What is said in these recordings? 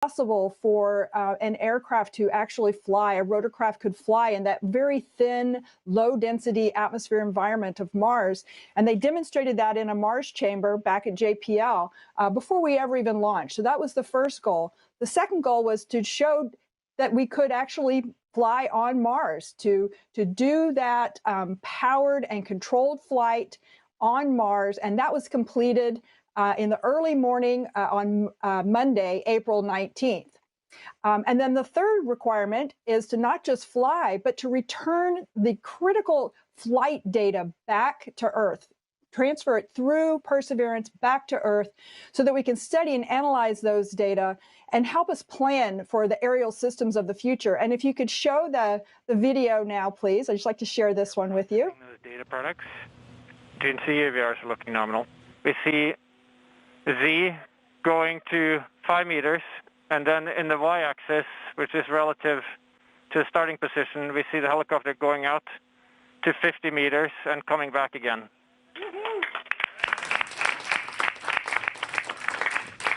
possible for an aircraft to actually fly, a rotorcraft could fly in that very thin, low-density atmosphere environment of Mars. And they demonstrated that in a Mars chamber back at JPL before we ever even launched. So that was the first goal. The second goal was to show that we could actually fly on Mars, to do that powered and controlled flight on Mars. And that was completed in the early morning on Monday, April 19th. And then the third requirement is to not just fly, but to return the critical flight data back to Earth, transfer it through Perseverance back to Earth so that we can study and analyze those data and help us plan for the aerial systems of the future. And if you could show the video now, please. I'd just like to share this one with you. Data products. DNC AVRs are looking nominal. We see Z going to 5 meters, and then in the y-axis, which is relative to the starting position, we see the helicopter going out to 50 meters and coming back again.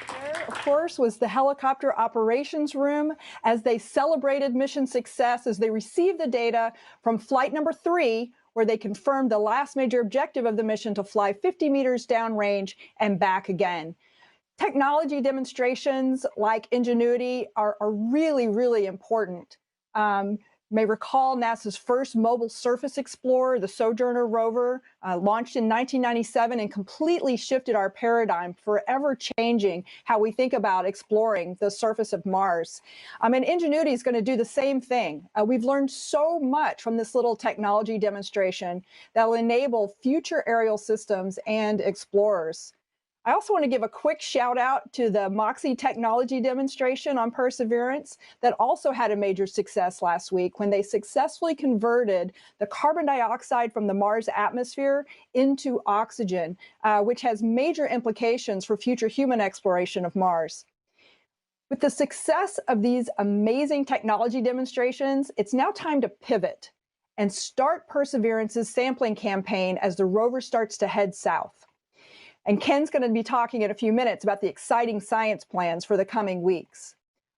There, of course, was the helicopter operations room as they celebrated mission success, as they received the data from flight number 3, where they confirmed the last major objective of the mission to fly 50 meters downrange and back again. Technology demonstrations like Ingenuity are really, really important. You may recall NASA's first mobile surface explorer, the Sojourner Rover, launched in 1997 and completely shifted our paradigm, forever changing how we think about exploring the surface of Mars. And Ingenuity is going to do the same thing. We've learned so much from this little technology demonstration that will enable future aerial systems and explorers. I also want to give a quick shout out to the MOXIE technology demonstration on Perseverance that also had a major success last week when they successfully converted the carbon dioxide from the Mars atmosphere into oxygen, which has major implications for future human exploration of Mars. With the success of these amazing technology demonstrations, it's now time to pivot and start Perseverance's sampling campaign as the rover starts to head south. And Ken's going to be talking in a few minutes about the exciting science plans for the coming weeks.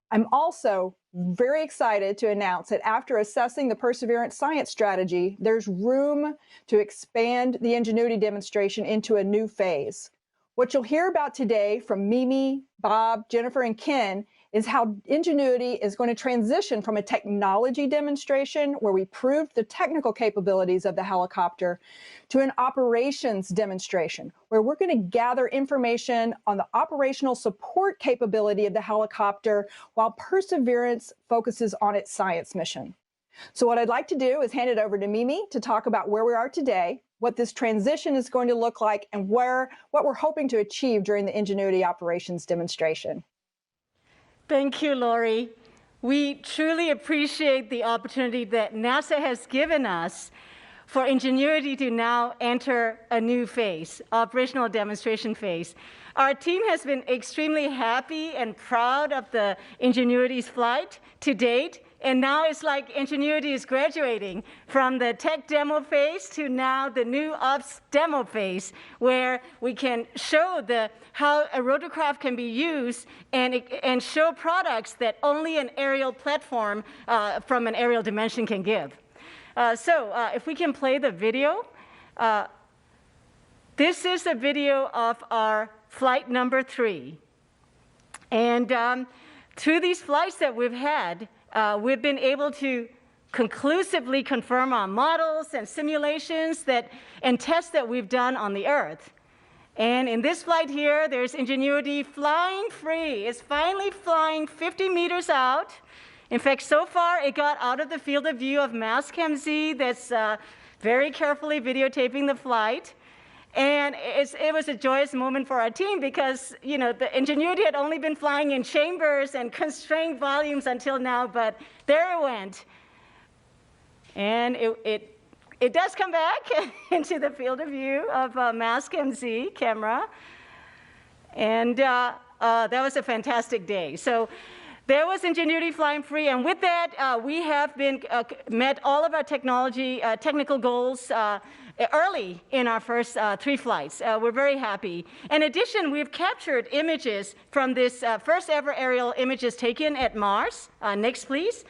I'm also very excited to announce that after assessing the Perseverance science strategy, there's room to expand the Ingenuity demonstration into a new phase. What you'll hear about today from Mimi, Bob, Jennifer, and Ken is how Ingenuity is going to transition from a technology demonstration where we proved the technical capabilities of the helicopter to an operations demonstration where we're going to gather information on the operational support capability of the helicopter while Perseverance focuses on its science mission. So what I'd like to do is hand it over to Mimi to talk about where we are today, what this transition is going to look like, and what we're hoping to achieve during the Ingenuity operations demonstration. Thank you, Lori. We truly appreciate the opportunity that NASA has given us for Ingenuity to now enter a new phase, operational demonstration phase. Our team has been extremely happy and proud of the Ingenuity's flight to date. And now it's like Ingenuity is graduating from the tech demo phase to now the new ops demo phase, where we can show how a rotorcraft can be used and show products that only an aerial platform from an aerial dimension can give. If we can play the video. This is a video of our flight number 3. And through these flights that we've had, we've been able to conclusively confirm our models and simulations and tests that we've done on the Earth. And in this flight here, there's Ingenuity flying free. It's finally flying 50 meters out. In fact, so far, it got out of the field of view of Mastcam-Z that's very carefully videotaping the flight. And it was a joyous moment for our team because, you know, the Ingenuity had only been flying in chambers and constrained volumes until now, but there it went. And it does come back into the field of view of Mastcam-Z camera. And that was a fantastic day. So there was Ingenuity flying free, and with that, we have met all of our technical goals early in our first 3 flights. We're very happy. In addition, we've captured images from this first ever aerial images taken at Mars. Next, please.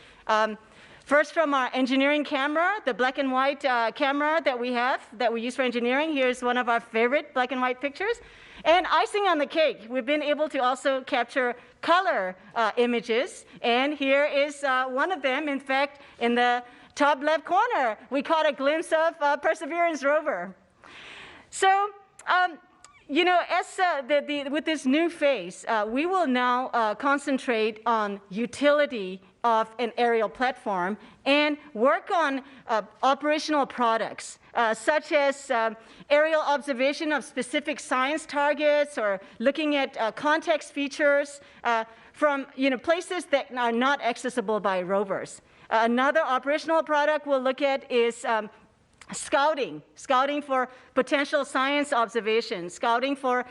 First from our engineering camera, the black and white camera that we use for engineering. Here's one of our favorite black and white pictures. And icing on the cake, we've been able to also capture color images. And here is one of them. In fact, in the top left corner, we caught a glimpse of Perseverance rover. So, you know, as with this new phase, we will now concentrate on utility of an aerial platform and work on operational products, such as aerial observation of specific science targets or looking at context features from places that are not accessible by rovers. Another operational product we'll look at is scouting for potential science observations, scouting for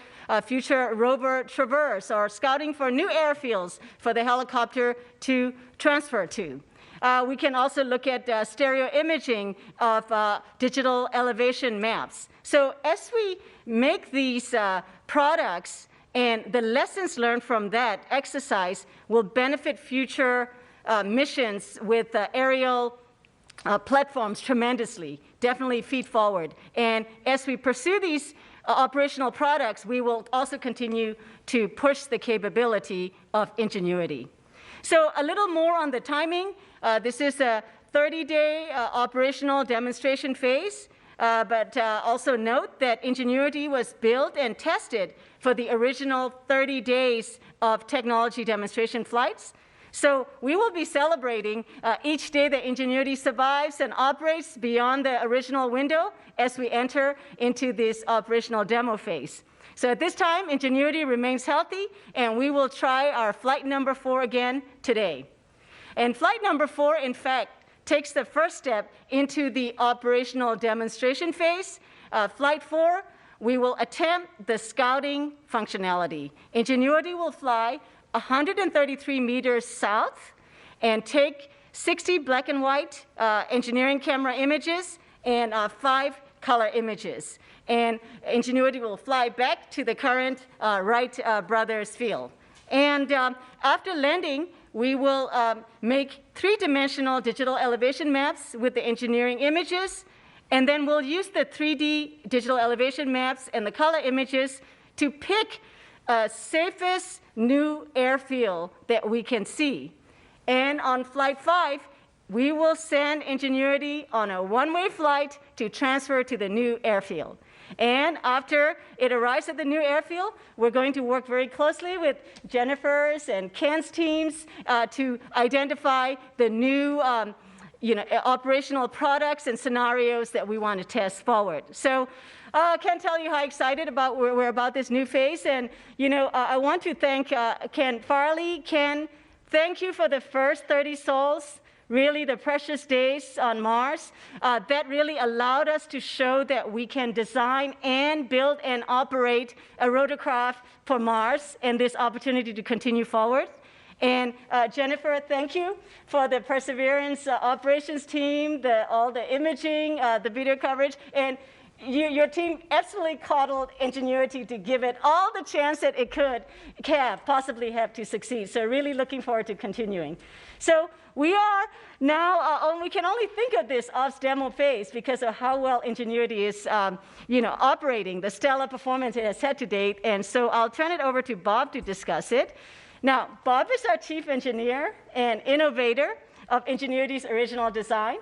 future rover traverse, or scouting for new airfields for the helicopter to transfer to. We can also look at stereo imaging of digital elevation maps. So as we make these products, and the lessons learned from that exercise will benefit future missions with aerial platforms tremendously, definitely feed forward. And as we pursue these operational products, we will also continue to push the capability of Ingenuity. So a little more on the timing. This is a 30-day operational demonstration phase, but also note that Ingenuity was built and tested for the original 30 days of technology demonstration flights. So we will be celebrating each day that Ingenuity survives and operates beyond the original window as we enter into this operational demo phase. So at this time, Ingenuity remains healthy, and we will try our flight number 4 again today. And flight number 4, in fact, takes the first step into the operational demonstration phase. Flight 4, we will attempt the scouting functionality. Ingenuity will fly 133 meters south and take 60 black and white engineering camera images and 5 color images. And Ingenuity will fly back to the current Wright brothers field. And after landing, we will make 3-dimensional digital elevation maps with the engineering images, and then we'll use the 3D digital elevation maps and the color images to pick safest new airfield that we can see. And on flight 5, we will send Ingenuity on a one-way flight to transfer to the new airfield. And after it arrives at the new airfield, we're going to work very closely with Jennifer's and Ken's teams to identify the new operational products and scenarios that we want to test forward. So I can't tell you how excited we're about this new phase. And I want to thank Ken Farley. Ken, thank you for the first 30 sols, really the precious days on Mars. That really allowed us to show that we can design and build and operate a rotorcraft for Mars, and this opportunity to continue forward. And Jennifer, thank you for the Perseverance operations team, all the imaging, the video coverage, and your team absolutely coddled Ingenuity to give it all the chance that it could possibly have to succeed. So really looking forward to continuing. So we are now, we can only think of this ops demo phase because of how well Ingenuity is operating, the stellar performance it has had to date. And so I'll turn it over to Bob to discuss it. Now, Bob is our chief engineer and innovator of Ingenuity's original design.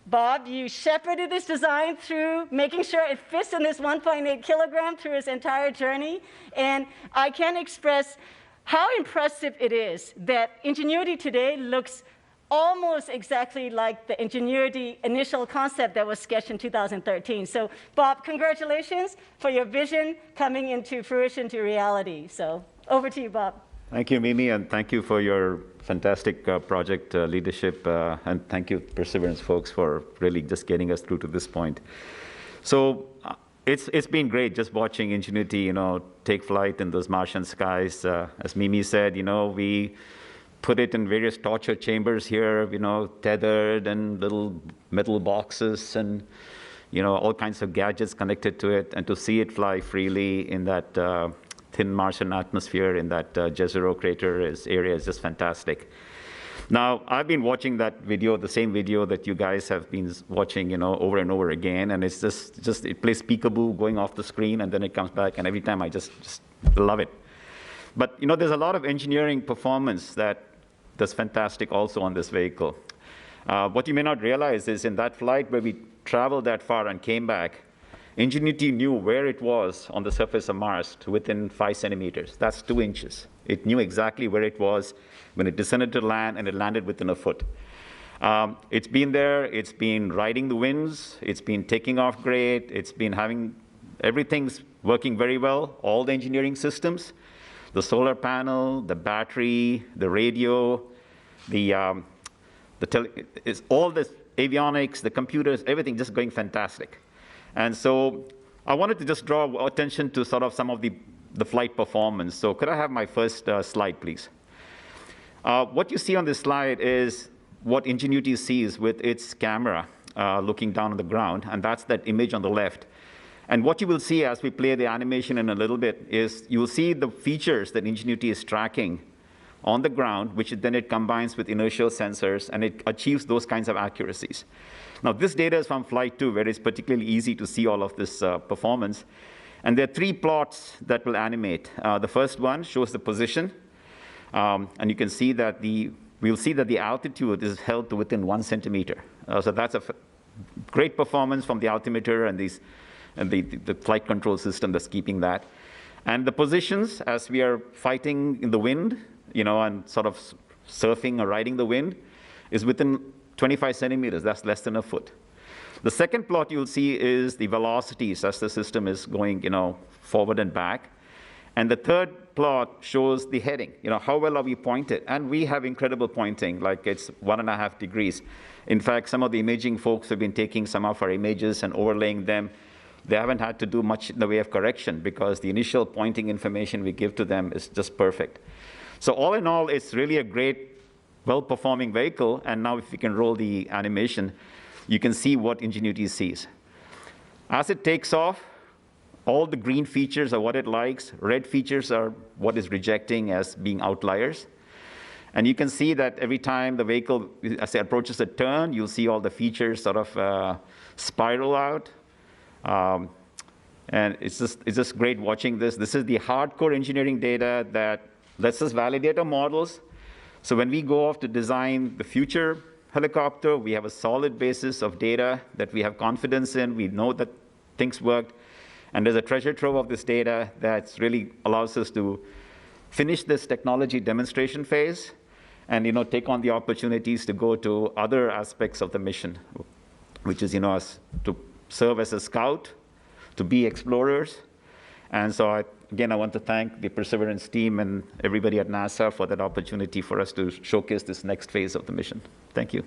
Bob, you shepherded this design through making sure it fits in this 1.8 kilogram through its entire journey. And I can express how impressive it is that Ingenuity today looks almost exactly like the Ingenuity initial concept that was sketched in 2013. So, Bob, congratulations for your vision coming into fruition to reality. So, over to you, Bob. Thank you, Mimi, and thank you for your fantastic project leadership, and thank you, Perseverance folks, for really just getting us through to this point. So it's been great just watching Ingenuity, take flight in those Martian skies. As Mimi said, we put it in various torture chambers here, tethered and little metal boxes, and all kinds of gadgets connected to it, and to see it fly freely in that thin Martian atmosphere in that Jezero crater area is just fantastic. Now, I've been watching that video, the same video that you guys have been watching, over and over again, and it's just it plays peekaboo going off the screen, and then it comes back, and every time I just love it. But, there's a lot of engineering performance that's fantastic also on this vehicle. What you may not realize is in that flight where we traveled that far and came back, Ingenuity knew where it was on the surface of Mars to within 5 centimeters. That's 2 inches. It knew exactly where it was when it descended to land, and it landed within a foot. It's been there. It's been riding the winds. It's been taking off great. It's been everything's working very well, all the engineering systems, the solar panel, the battery, the radio, all the avionics, the computers, everything just going fantastic. And so I wanted to just draw attention to sort of some of the flight performance. So could I have my first slide, please? What you see on this slide is what Ingenuity sees with its camera looking down on the ground, and that's that image on the left. And what you will see as we play the animation in a little bit is you will see the features that Ingenuity is tracking on the ground, which then it combines with inertial sensors, and it achieves those kinds of accuracies. Now, this data is from Flight 2, where it's particularly easy to see all of this performance. And there are 3 plots that will animate. The first one shows the position. And you can see that we'll see that the altitude is held to within 1 centimeter. So that's a great performance from the altimeter and the flight control system that's keeping that. And the positions, as we are fighting in the wind, and sort of surfing or riding the wind, is within 25 centimeters. That's less than a foot. The second plot you'll see is the velocities as the system is going, forward and back. And the third plot shows the heading. How well are we pointed? And we have incredible pointing, like it's 1.5 degrees. In fact, some of the imaging folks have been taking some of our images and overlaying them. They haven't had to do much in the way of correction because the initial pointing information we give to them is just perfect. So all in all, it's really a great, well-performing vehicle. And now if we can roll the animation, you can see what Ingenuity sees. As it takes off, all the green features are what it likes. Red features are what it's rejecting as being outliers. And you can see that every time the vehicle, as it approaches a turn, you'll see all the features sort of spiral out. And it's just great watching this. This is the hardcore engineering data that lets us validate our models. So when we go off to design the future helicopter, we have a solid basis of data that we have confidence in. We know that things worked. And there's a treasure trove of this data that really allows us to finish this technology demonstration phase and take on the opportunities to go to other aspects of the mission, which is us to serve as a scout, to be explorers. And so again, I want to thank the Perseverance team and everybody at NASA for that opportunity for us to showcase this next phase of the mission. Thank you.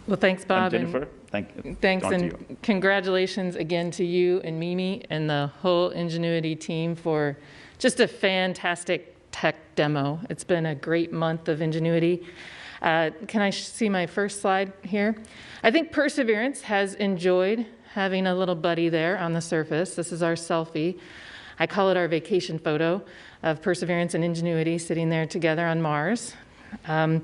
Well, thanks, Bob. And Jennifer, thank you. Thanks, and congratulations again to you and Mimi and the whole Ingenuity team for just a fantastic tech demo. It's been a great month of Ingenuity. Can I see my first slide here? I think Perseverance has enjoyed having a little buddy there on the surface. This is our selfie. I call it our vacation photo of Perseverance and Ingenuity sitting there together on Mars. And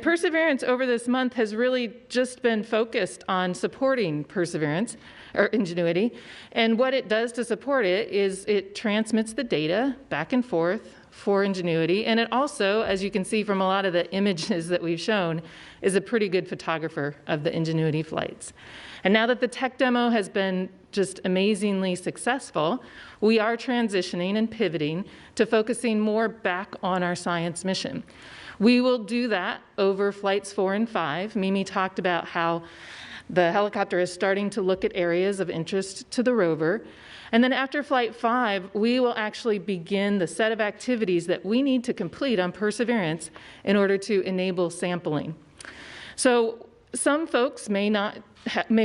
Perseverance over this month has really just been focused on supporting Perseverance, or Ingenuity. And what it does to support it is it transmits the data back and forth for Ingenuity. And it also, as you can see from a lot of the images that we've shown, is a pretty good photographer of the Ingenuity flights. And now that the tech demo has been just amazingly successful, we are transitioning and pivoting to focusing more back on our science mission. We will do that over flights 4 and 5. Mimi talked about how the helicopter is starting to look at areas of interest to the rover. And then after flight 5, we will actually begin the set of activities that we need to complete on Perseverance in order to enable sampling. So some folks may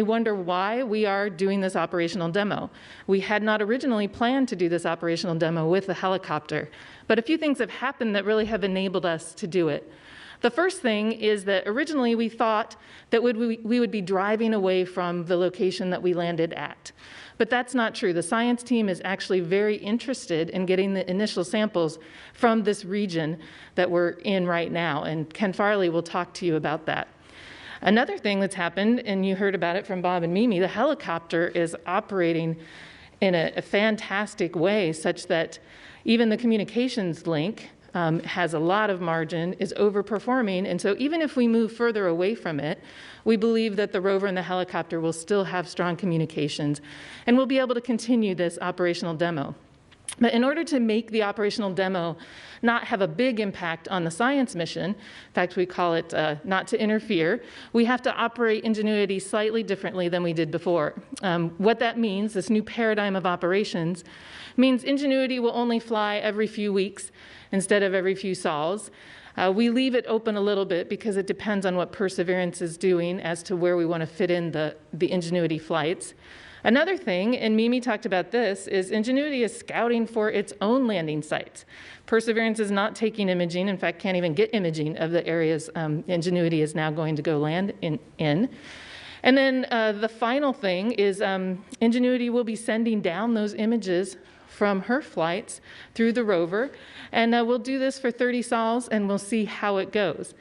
wonder why we are doing this operational demo. We had not originally planned to do this operational demo with the helicopter, but a few things have happened that really have enabled us to do it. The first thing is that originally we thought that we would be driving away from the location that we landed at. But that's not true. The science team is actually very interested in getting the initial samples from this region that we're in right now, and Ken Farley will talk to you about that. Another thing that's happened, and you heard about it from Bob and Mimi, the helicopter is operating in a fantastic way, such that even the communications link has a lot of margin, is overperforming, and so even if we move further away from it, we believe that the rover and the helicopter will still have strong communications, and we'll be able to continue this operational demo. But in order to make the operational demo not have a big impact on the science mission, in fact, we call it not to interfere, we have to operate Ingenuity slightly differently than we did before. What that means, this new paradigm of operations, means Ingenuity will only fly every few weeks instead of every few sols. We leave it open a little bit because it depends on what Perseverance is doing as to where we want to fit in the Ingenuity flights. Another thing, and Mimi talked about this, is Ingenuity is scouting for its own landing sites. Perseverance is not taking imaging, in fact, can't even get imaging of the areas Ingenuity is now going to go land in. And then the final thing is Ingenuity will be sending down those images from her flights through the rover, and we'll do this for 30 sols, and we'll see how it goes.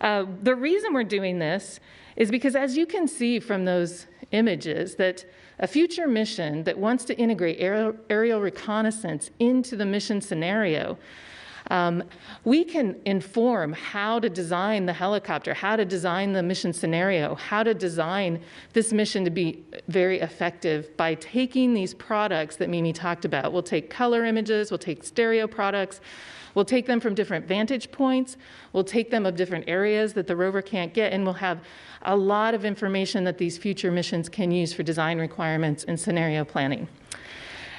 The reason we're doing this is because, as you can see from those images, that a future mission that wants to integrate aerial reconnaissance into the mission scenario, we can inform how to design the helicopter, how to design the mission scenario, how to design this mission to be very effective by taking these products that Mimi talked about. We'll take color images, we'll take stereo products, we'll take them from different vantage points, we'll take them of different areas that the rover can't get, and we'll have a lot of information that these future missions can use for design requirements and scenario planning.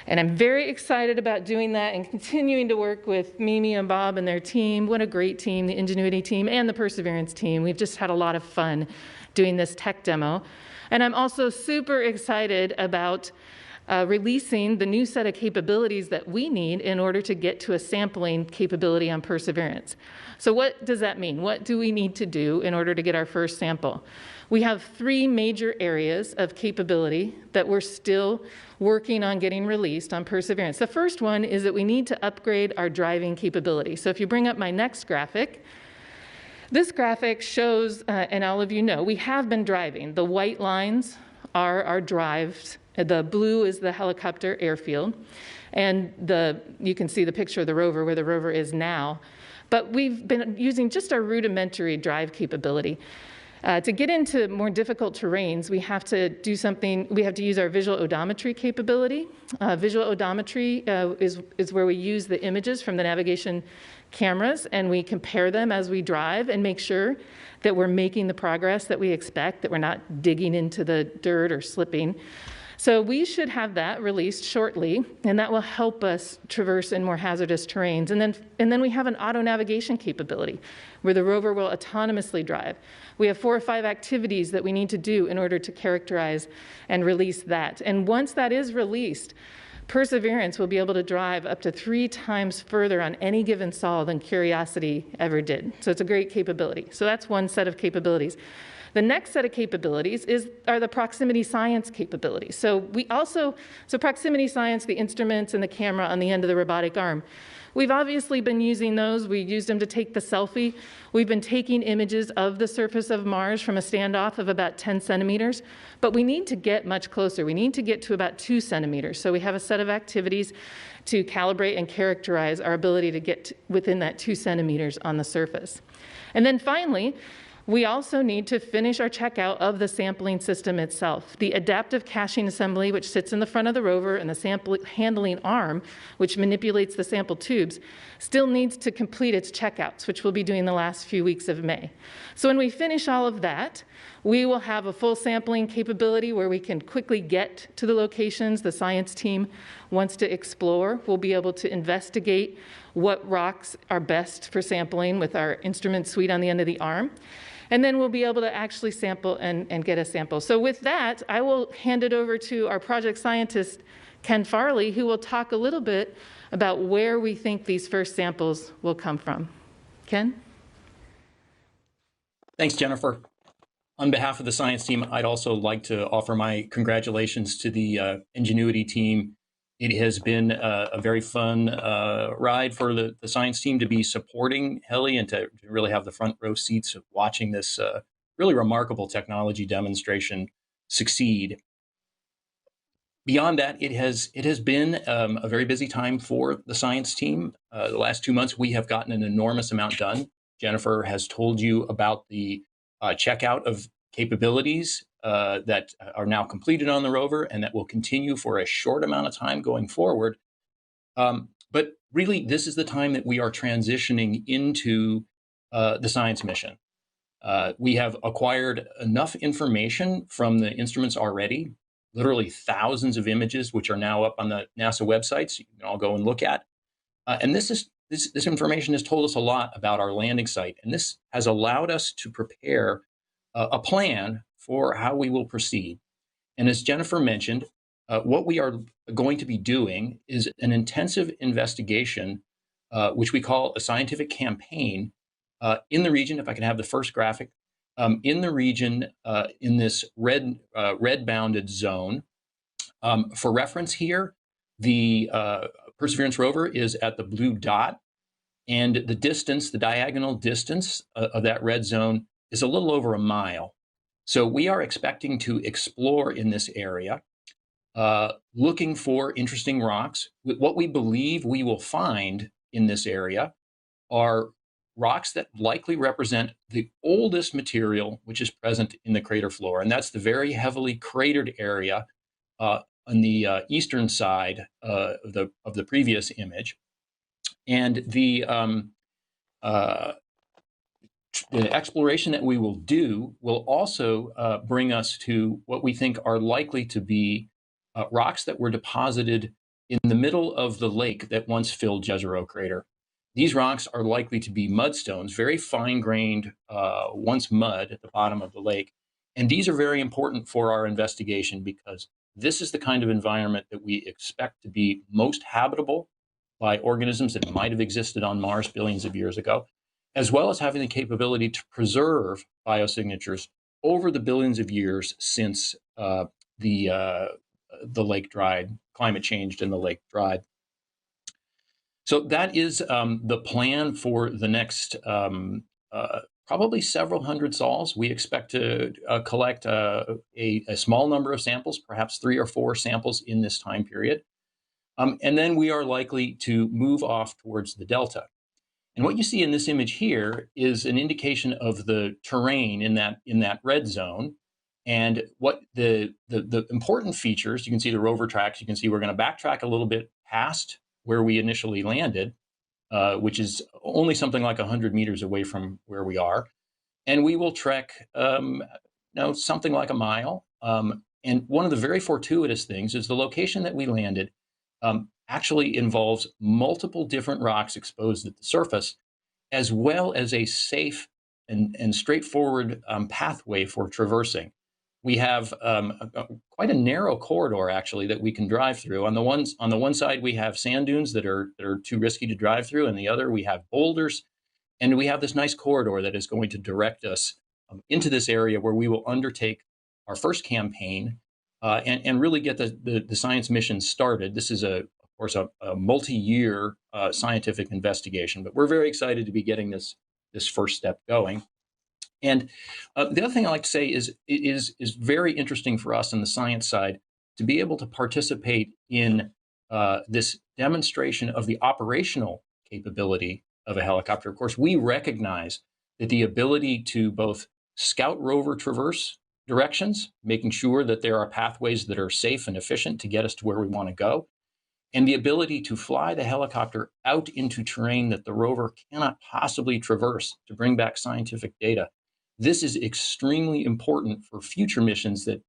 And I'm very excited about doing that and continuing to work with Mimi and Bob and their team. What a great team, the Ingenuity team and the Perseverance team. We've just had a lot of fun doing this tech demo. And I'm also super excited about releasing the new set of capabilities that we need in order to get to a sampling capability on Perseverance. So what does that mean? What do we need to do in order to get our first sample? We have 3 major areas of capability that we're still working on getting released on Perseverance. The first one is that we need to upgrade our driving capability. So if you bring up my next graphic, this graphic shows, and all of you know, we have been driving. The white lines are our drives. The blue is the helicopter airfield. And you can see the picture of the rover, where the rover is now. But we've been using just our rudimentary drive capability. To get into more difficult terrains, we have to do something, we have to use our visual odometry capability. Visual odometry is where we use the images from the navigation cameras, and we compare them as we drive and make sure that we're making the progress that we expect, that we're not digging into the dirt or slipping. So we should have that released shortly, and that will help us traverse in more hazardous terrains. And then we have an auto navigation capability where the rover will autonomously drive. We have 4 or 5 activities that we need to do in order to characterize and release that. And once that is released, Perseverance will be able to drive up to 3 times further on any given sol than Curiosity ever did. So it's a great capability. So that's one set of capabilities. The next set of capabilities are the proximity science capabilities. So proximity science, the instruments and the camera on the end of the robotic arm. We've obviously been using those. We used them to take the selfie. We've been taking images of the surface of Mars from a standoff of about 10 centimeters, but we need to get much closer. We need to get to about 2 centimeters. So we have a set of activities to calibrate and characterize our ability to get within that 2 centimeters on the surface. And then finally, we also need to finish our checkout of the sampling system itself. The adaptive caching assembly, which sits in the front of the rover, and the sample handling arm, which manipulates the sample tubes, still needs to complete its checkouts, which we'll be doing the last few weeks of May. So when we finish all of that, we will have a full sampling capability where we can quickly get to the locations the science team wants to explore. We'll be able to investigate what rocks are best for sampling with our instrument suite on the end of the arm. And then we'll be able to actually sample and get a sample. So with that, I will hand it over to our project scientist, Ken Farley, who will talk a little bit about where we think these first samples will come from. Ken? Thanks, Jennifer. On behalf of the science team, I'd also like to offer my congratulations to the Ingenuity team. It has been a very fun ride for the science team to be supporting Heli and to really have the front row seats of watching this really remarkable technology demonstration succeed. Beyond that, it has been a very busy time for the science team. The last 2 months, we have gotten an enormous amount done. Jennifer has told you about the checkout of capabilities that are now completed on the rover and that will continue for a short amount of time going forward. But really, this is the time that we are transitioning into the science mission. We have acquired enough information from the instruments already, literally thousands of images, which are now up on the NASA websites. You can all go and look at. And this information has told us a lot about our landing site, and this has allowed us to prepare a plan for how we will proceed. And as Jennifer mentioned, what we are going to be doing is an intensive investigation, which we call a scientific campaign in the region. If I can have the first graphic, in the region in this red bounded zone. For reference here, the Perseverance rover is at the blue dot, and the distance, the diagonal distance of that red zone is a little over a mile. So we are expecting to explore in this area, looking for interesting rocks. What we believe we will find in this area are rocks that likely represent the oldest material which is present in the crater floor, and that's the very heavily cratered area on the eastern side of the previous image. And the exploration that we will do will also bring us to what we think are likely to be rocks that were deposited in the middle of the lake that once filled Jezero crater. These rocks are likely to be mudstones, very fine-grained, once mud at the bottom of the lake. And these are very important for our investigation because this is the kind of environment that we expect to be most habitable by organisms that might have existed on Mars billions of years ago, as well as having the capability to preserve biosignatures over the billions of years since the lake dried, climate changed and the lake dried. So that is the plan for the next probably several hundred sols. We expect to collect a small number of samples, perhaps 3 or 4 samples in this time period. And then we are likely to move off towards the delta. And what you see in this image here is an indication of the terrain in that red zone. And what the important features, you can see the rover tracks, you can see we're going to backtrack a little bit past where we initially landed, which is only something like 100 meters away from where we are. And we will trek something like a mile. And one of the very fortuitous things is the location that we landed actually involves multiple different rocks exposed at the surface, as well as a safe and straightforward pathway for traversing. We have quite a narrow corridor, actually, that we can drive through. On the one side, we have sand dunes that are too risky to drive through, and the other, we have boulders. And we have this nice corridor that is going to direct us into this area where we will undertake our first campaign and really get the science mission started. This is, of course, a multi-year scientific investigation, but we're very excited to be getting this first step going. And the other thing I like to say is it is very interesting for us on the science side to be able to participate in this demonstration of the operational capability of a helicopter. Of course, we recognize that the ability to both scout rover traverse directions, making sure that there are pathways that are safe and efficient to get us to where we want to go, and the ability to fly the helicopter out into terrain that the rover cannot possibly traverse to bring back scientific data. This is extremely important for future missions that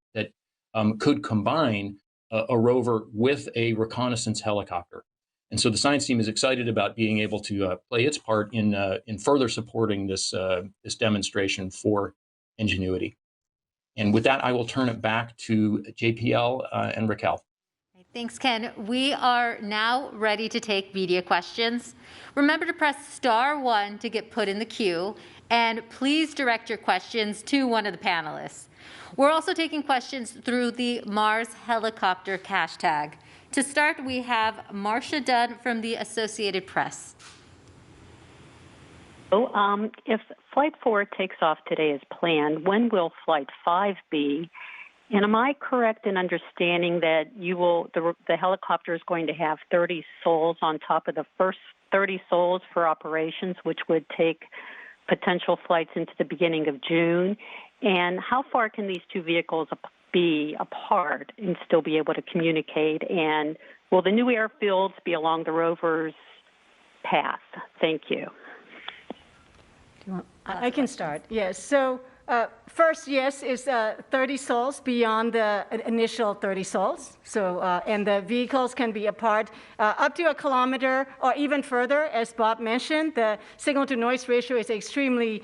could combine a rover with a reconnaissance helicopter. And so the science team is excited about being able to play its part in further supporting this demonstration for Ingenuity. And with that, I will turn it back to JPL and Raquel. Thanks, Ken. We are now ready to take media questions. Remember to press *1 to get put in the queue, and please direct your questions to one of the panelists. We're also taking questions through the Mars helicopter hashtag. To start, we have Marcia Dunn from the Associated Press. If Flight 4 takes off today as planned, when will Flight 5 be? And am I correct in understanding that the helicopter is going to have 30 sols on top of the first 30 sols for operations, which would take potential flights into the beginning of June? And how far can these two vehicles be apart and still be able to communicate? And will the new airfields be along the rover's path? Thank you. I can start. Yes. So first, yes, is 30 sols beyond the initial 30 sols. So and the vehicles can be apart up to 1 kilometer or even further. As Bob mentioned, the signal-to-noise ratio is extremely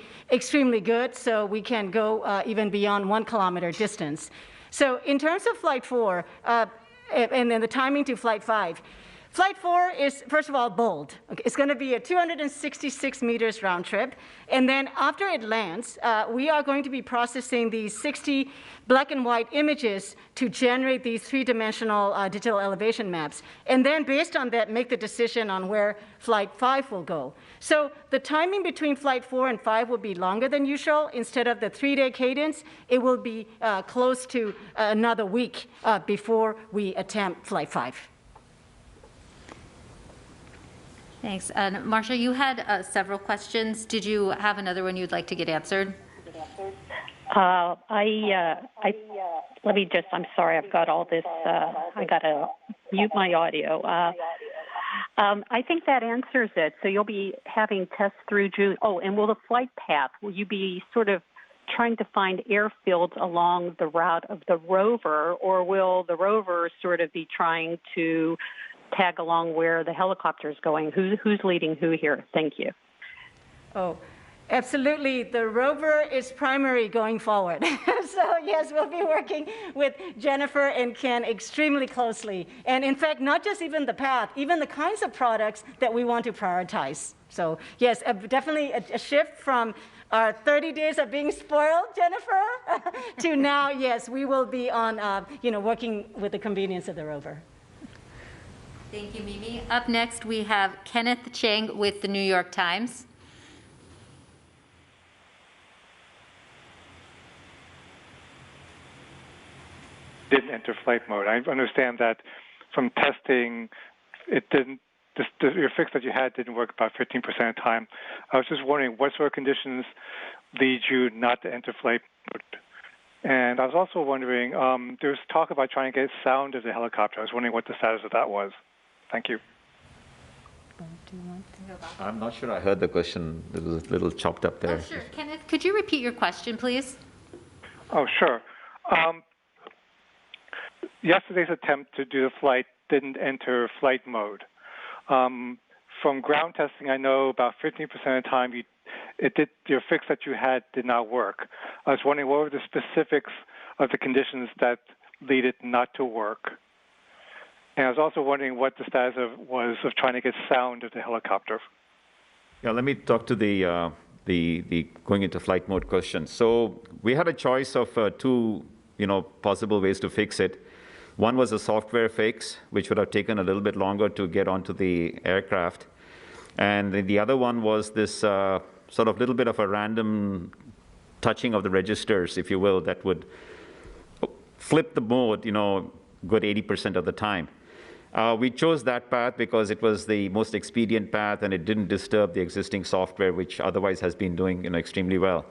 good. So we can go even beyond 1 kilometer distance. So in terms of Flight 4, and then the timing to Flight 5. Flight 4 is, first of all, bold. Okay, it's going to be a 266 meters round trip. And then after it lands, we are going to be processing these 60 black and white images to generate these three-dimensional digital elevation maps. And then based on that, make the decision on where Flight 5 will go. So the timing between Flight 4 and 5 will be longer than usual. Instead of the 3-day cadence, it will be close to another week before we attempt Flight 5. Thanks. And Marcia, you had several questions. Did you have another one you'd like to get answered? Let me just, I'm sorry, I've got all this, I got to mute my audio. I think that answers it. So you'll be having tests through June. Oh, and will the flight path, will you be sort of trying to find airfields along the route of the rover, or will the rover sort of be trying to tag along where the helicopter is going? Who's leading who here? Thank you. Oh, absolutely. The rover is primary going forward. So yes, we'll be working with Jennifer and Ken extremely closely. And in fact, not just even the path, even the kinds of products that we want to prioritize. So yes, definitely a shift from our 30 days of being spoiled, Jennifer, to now, yes, we will be on, working with the convenience of the rover. Thank you, Mimi. Up next, we have Kenneth Chang with the New York Times. Didn't enter flight mode. I understand that from testing, it didn't. Your fix that you had didn't work about 15% of the time. I was just wondering what sort of conditions lead you not to enter flight mode. And I was also wondering, there's talk about trying to get sound of the helicopter. I was wondering what the status of that was. Thank you. I'm not sure I heard the question. It was a little chopped up there. Oh, sure. Kenneth, could you repeat your question, please? Oh, sure. Yesterday's attempt to do the flight didn't enter flight mode. From ground testing, I know about 15% of the time your fix that you had did not work. I was wondering what were the specifics of the conditions that lead it not to work. And I was also wondering what the status was of trying to get sound of the helicopter. Yeah, let me talk to the going into flight mode question. So we had a choice of two, possible ways to fix it. One was a software fix, which would have taken a little bit longer to get onto the aircraft. And the other one was this sort of little bit of a random touching of the registers, if you will, that would flip the mode, good 80% of the time. We chose that path because it was the most expedient path and it didn't disturb the existing software, which otherwise has been doing extremely well.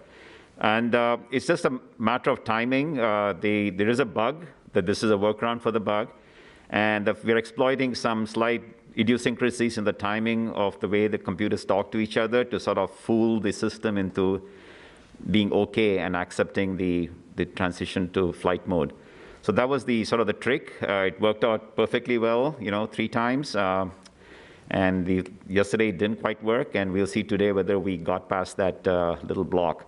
And it's just a matter of timing. There is a bug, that this is a workaround for the bug. And we're exploiting some slight idiosyncrasies in the timing of the way the computers talk to each other to sort of fool the system into being okay and accepting the transition to flight mode. So that was the sort of the trick. It worked out perfectly well, 3 times. And yesterday it didn't quite work, and we'll see today whether we got past that little block.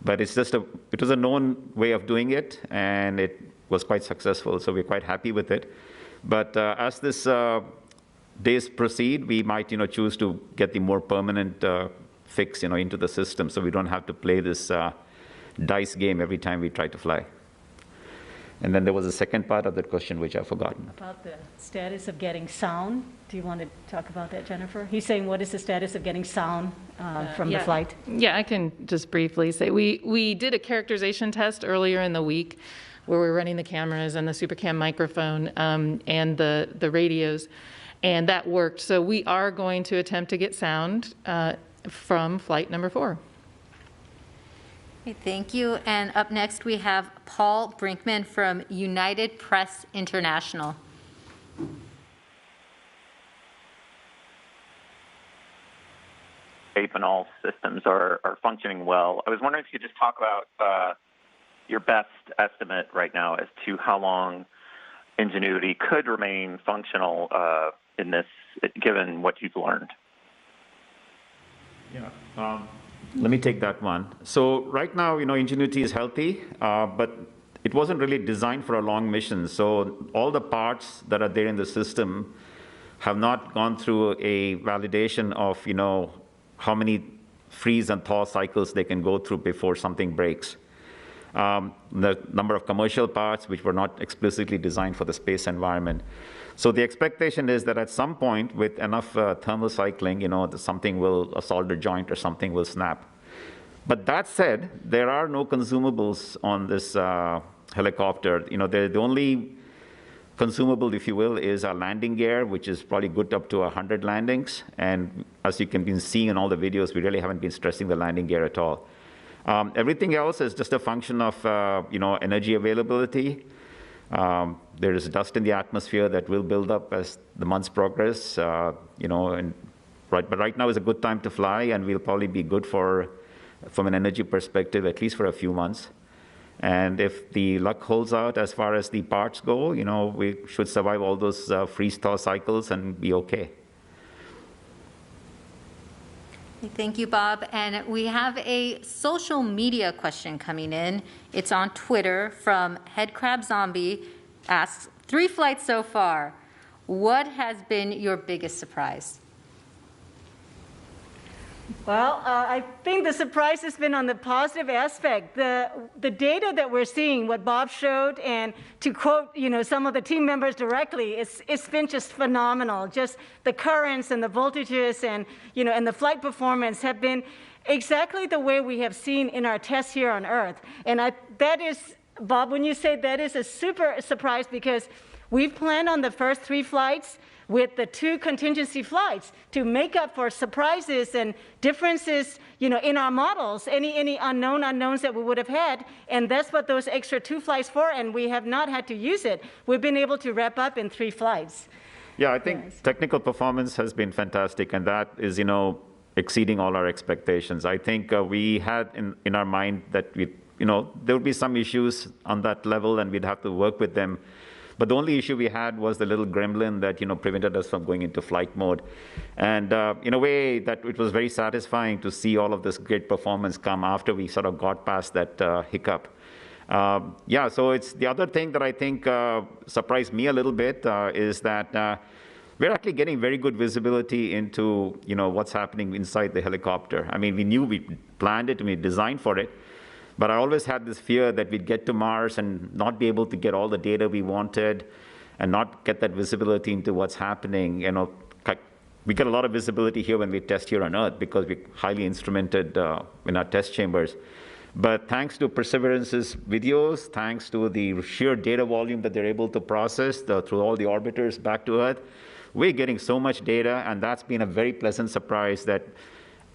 But it was a known way of doing it, and it was quite successful. So we're quite happy with it. But as this days proceed, we might, choose to get the more permanent fix, into the system, so we don't have to play this dice game every time we try to fly. And then there was a second part of that question, which I've forgotten. About the status of getting sound. Do you want to talk about that, Jennifer? He's saying, what is the status of getting sound from the flight? Yeah, I can just briefly say, we did a characterization test earlier in the week where we were running the cameras and the SuperCam microphone and the radios, and that worked. So we are going to attempt to get sound from flight number 4. Okay, thank you. And up next, we have Paul Brinkman from United Press International. Safe and all systems are functioning well. I was wondering if you could just talk about your best estimate right now as to how long Ingenuity could remain functional in this, given what you've learned. Yeah. Let me take that one. So right now, Ingenuity is healthy, but it wasn't really designed for a long mission. So all the parts that are there in the system have not gone through a validation of, how many freeze and thaw cycles they can go through before something breaks. The number of commercial parts which were not explicitly designed for the space environment. So the expectation is that at some point, with enough thermal cycling, something will, a solder joint or something will snap. But that said, there are no consumables on this helicopter. The only consumable, if you will, is our landing gear, which is probably good up to 100 landings. And as you can be seeing in all the videos, we really haven't been stressing the landing gear at all. Everything else is just a function of, energy availability. There is dust in the atmosphere that will build up as the months progress, but right now is a good time to fly, and we'll probably be good from an energy perspective, at least for a few months. And if the luck holds out as far as the parts go, we should survive all those freeze-thaw cycles and be okay. Thank you, Bob. And we have a social media question coming in. It's on Twitter from Headcrab Zombie. Asks, 3 flights so far. What has been your biggest surprise? Well, I think the surprise has been on the positive aspect. The data that we're seeing, what Bob showed, and to quote, some of the team members directly, it's been just phenomenal. Just the currents and the voltages and, and the flight performance have been exactly the way we have seen in our tests here on Earth. And that is, Bob, when you say that is a super surprise, because we've planned on the first 3 flights with the 2 contingency flights to make up for surprises and differences, in our models, any unknowns that we would have had, and that's what those extra 2 flights for, and we have not had to use it. We've been able to wrap up in 3 flights. Yeah, I think technical performance has been fantastic, and that is, exceeding all our expectations. I think we had in our mind that there would be some issues on that level, and we'd have to work with them. But the only issue we had was the little gremlin that prevented us from going into flight mode. And in a way, that it was very satisfying to see all of this great performance come after we sort of got past that hiccup. So it's the other thing that I think surprised me a little bit is that we're actually getting very good visibility into what's happening inside the helicopter. I mean, we knew we planned it and we designed for it. But I always had this fear that we'd get to Mars and not be able to get all the data we wanted and not get that visibility into what's happening. We get a lot of visibility here when we test here on Earth because we're highly instrumented in our test chambers. But thanks to Perseverance's videos, thanks to the sheer data volume that they're able to process through all the orbiters back to Earth, we're getting so much data, and that's been a very pleasant surprise that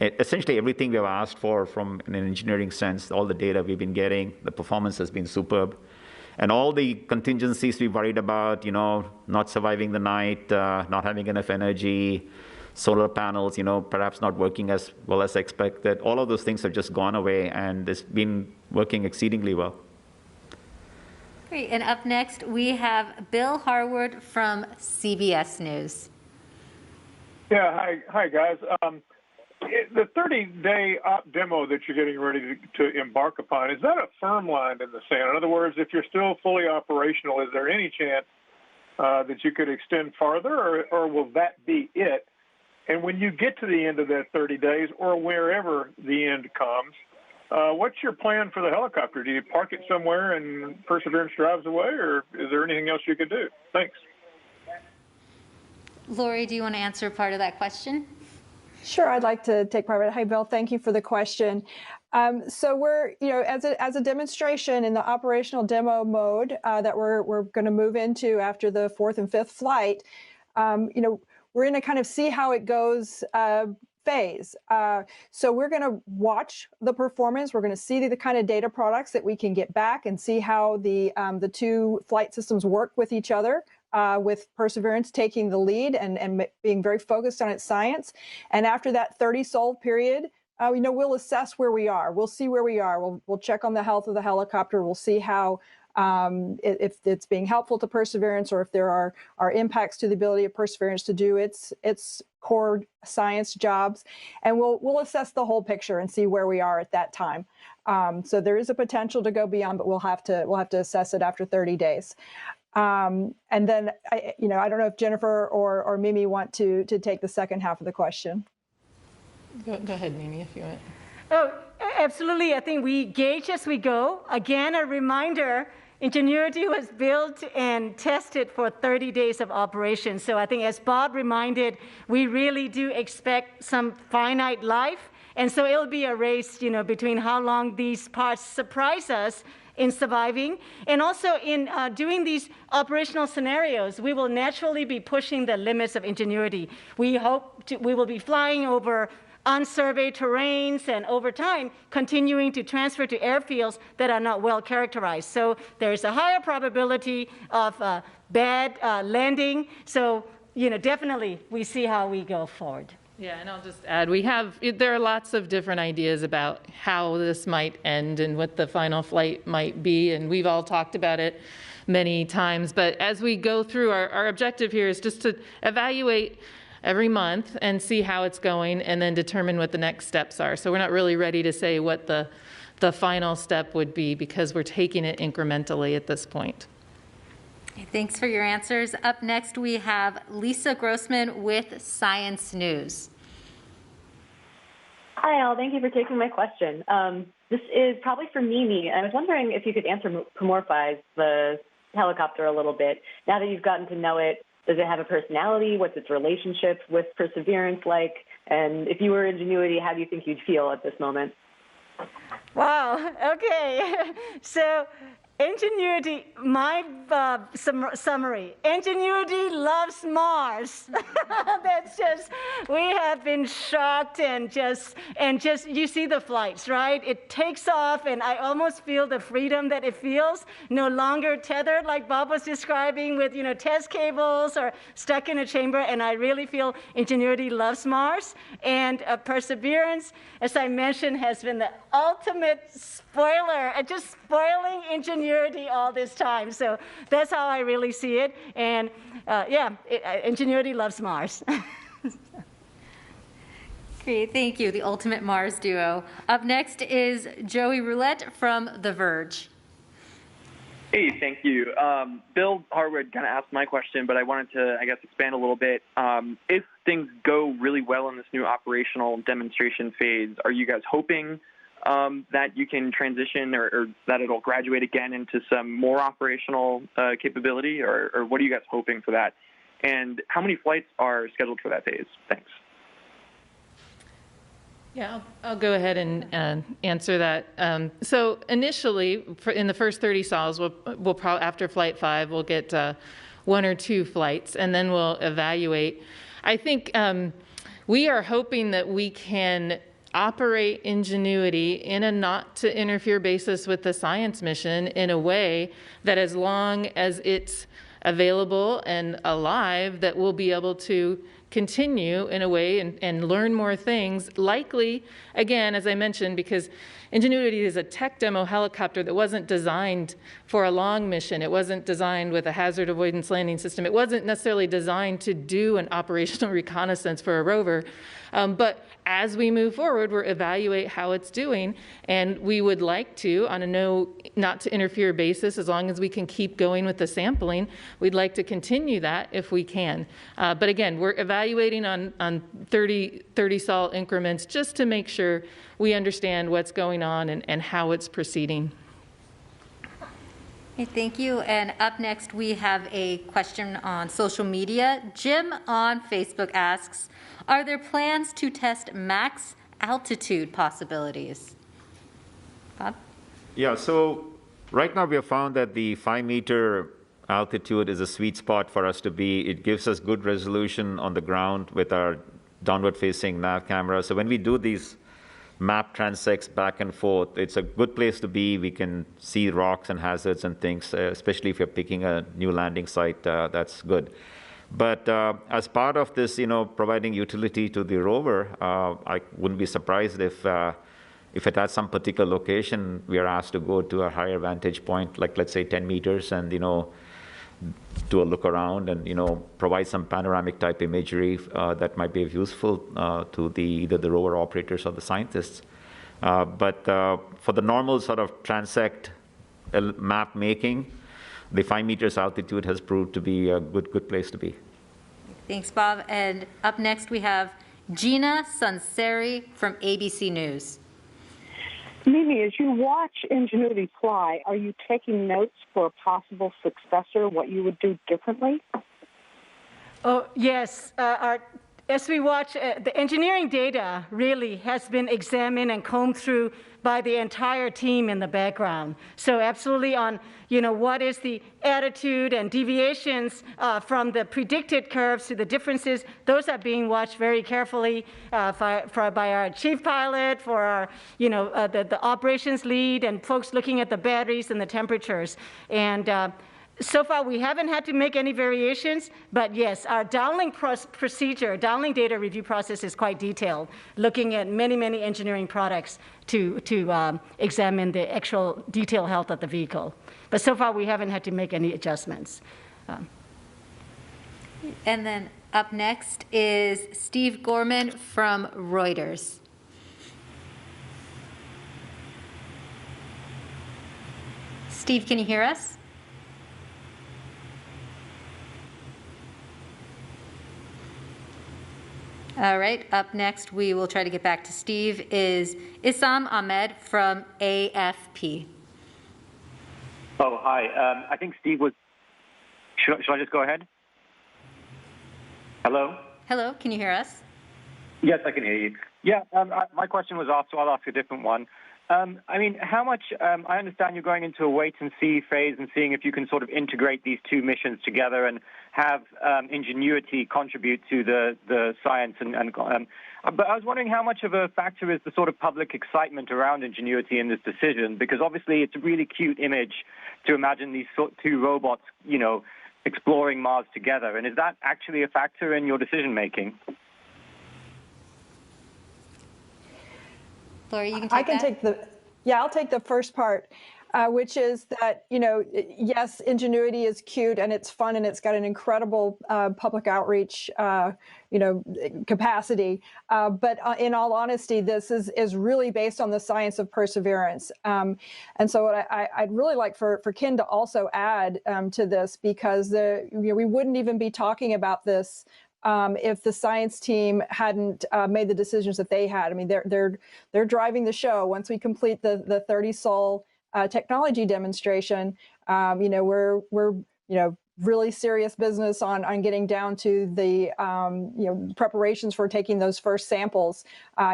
essentially everything we've asked for from an engineering sense, all the data we've been getting, the performance has been superb. And all the contingencies we worried about, not surviving the night, not having enough energy, solar panels, perhaps not working as well as expected, all of those things have just gone away, and it's been working exceedingly well. Great, and up next we have Bill Harwood from CBS News. Yeah, hi guys. The 30-day op demo that you're getting ready to embark upon, is that a firm line in the sand? In other words, if you're still fully operational, is there any chance that you could extend farther, or will that be it? And when you get to the end of that 30 days, or wherever the end comes, what's your plan for the helicopter? Do you park it somewhere and Perseverance drives away, or is there anything else you could do? Thanks. Lori, do you want to answer part of that question? Sure, I'd like to take part of it. Hi, Bill. Thank you for the question. So we're, as a demonstration in the operational demo mode that we're going to move into after the 4th and 5th flight, we're going to kind of see how it goes phase. So we're going to watch the performance. We're going to see the kind of data products that we can get back and see how the two flight systems work with each other. With Perseverance taking the lead and being very focused on its science. And after that 30-sol period, we'll assess where we are. We'll see where we are. We'll check on the health of the helicopter. We'll see how if it's being helpful to Perseverance, or if there are impacts to the ability of Perseverance to do its core science jobs. And we'll assess the whole picture and see where we are at that time. So there is a potential to go beyond, but we'll have to assess it after 30 days. And then, I don't know if Jennifer or Mimi want to take the second half of the question. Go ahead, Mimi, if you want. Oh, absolutely. I think we gauge as we go. Again, a reminder, Ingenuity was built and tested for 30 days of operation. So I think, as Bob reminded, we really do expect some finite life. And so it'll be a race, between how long these parts surprise us in surviving. And also in doing these operational scenarios, we will naturally be pushing the limits of Ingenuity. We will be flying over unsurveyed terrains, and over time, continuing to transfer to airfields that are not well characterized. So there's a higher probability of bad landing. So, definitely we see how we go forward. Yeah, and I'll just add, there are lots of different ideas about how this might end and what the final flight might be, and we've all talked about it many times. But as we go through, our objective here is just to evaluate every month and see how it's going, and then determine what the next steps are. So we're not really ready to say what the final step would be, because we're taking it incrementally at this point. Thanks for your answers. Up next, we have Lisa Grossman with Science News. Hi, all. Thank you for taking my question. This is probably for Mimi. I was wondering if you could anthropomorphize the helicopter a little bit. Now that you've gotten to know it, does it have a personality? What's its relationship with Perseverance like? And if you were Ingenuity, how do you think you'd feel at this moment? Wow. Okay. So Ingenuity, my summary, Ingenuity loves Mars. That's just, we have been shocked and just, you see the flights, right? It takes off, and I almost feel the freedom that it feels, no longer tethered like Bob was describing with, test cables or stuck in a chamber, and I really feel Ingenuity loves Mars. And Perseverance, as I mentioned, has been the ultimate spoiler, just spoiling Ingenuity all this time. So that's how I really see it. And Ingenuity loves Mars. Great, thank you. The ultimate Mars duo. Up next is Joey Roulette from The Verge. Hey, thank you. Bill Harwood kind of asked my question, but I wanted to, expand a little bit. If things go really well in this new operational demonstration phase, are you guys hoping that you can transition or that it'll graduate again into some more operational capability, or what are you guys hoping for that? And how many flights are scheduled for that phase? Thanks. Yeah, I'll go ahead and answer that. So initially, in the first 30 sols, we'll probably, after Flight 5, we'll get 1 or 2 flights, and then we'll evaluate. I think we are hoping that we can operate Ingenuity in a not to interfere basis with the science mission in a way that, as long as it's available and alive, that we'll be able to continue in a way and learn more things. Likely, again, as I mentioned, because Ingenuity is a tech demo helicopter that wasn't designed for a long mission. It wasn't designed with a hazard avoidance landing system. It wasn't necessarily designed to do an operational reconnaissance for a rover. But as we move forward, we'll evaluate how it's doing, and we would like to, on a not to interfere basis, as long as we can keep going with the sampling, we'd like to continue that if we can. But again, we're evaluating on 30 sol increments just to make sure we understand what's going on and how it's proceeding. Okay, thank you. And up next, we have a question on social media. Jim on Facebook asks, are there plans to test max altitude possibilities? Bob? Yeah, so right now we have found that the 5-meter altitude is a sweet spot for us to be. It gives us good resolution on the ground with our downward-facing nav camera. So when we do these map transects back and forth, it's a good place to be. We can see rocks and hazards and things, especially if you're picking a new landing site, that's good. But as part of this, providing utility to the rover, I wouldn't be surprised if at some particular location we are asked to go to a higher vantage point, like let's say 10 meters, and do a look around and provide some panoramic type imagery that might be useful to either the rover operators or the scientists. But for the normal sort of transect map making, the 5 meters altitude has proved to be a good place to be. Thanks, Bob. And up next, we have Gina Sunseri from ABC News. Mimi, as you watch Ingenuity fly, are you taking notes for a possible successor, what you would do differently? Oh, yes. As we watch, the engineering data really has been examined and combed through by the entire team in the background. So absolutely on, what is the attitude and deviations from the predicted curves to the differences, those are being watched very carefully by our chief pilot, for our, the operations lead, and folks looking at the batteries and the temperatures. And so far, we haven't had to make any variations, but yes, our downlink procedure, downlink data review process is quite detailed, looking at many engineering products to examine the actual detailed health of the vehicle. But so far, we haven't had to make any adjustments. And then up next is Steve Gorman from Reuters. Steve, can you hear us? All right, up next, we will try to get back to Steve, is Issam Ahmed from AFP. Oh, hi. I think Steve was... Should I just go ahead? Hello? Hello, can you hear us? Yes, I can hear you. Yeah, my question was asked, so I'll ask a different one. How much... I understand you're going into a wait-and-see phase and seeing if you can sort of integrate these two missions together and have Ingenuity contribute to the science. But I was wondering how much of a factor is the sort of public excitement around Ingenuity in this decision? Because obviously it's a really cute image to imagine these two robots, exploring Mars together. And is that actually a factor in your decision-making? Lori, you can take I can take I'll take the first part, which is that, yes, Ingenuity is cute and it's fun and it's got an incredible public outreach, capacity. But in all honesty, this is really based on the science of perseverance. And so what I'd really like for Ken to also add to this, because we wouldn't even be talking about this if the science team hadn't made the decisions that they had. I mean, they're driving the show. Once we complete the 30 sol technology demonstration, we're really serious business on getting down to the preparations for taking those first samples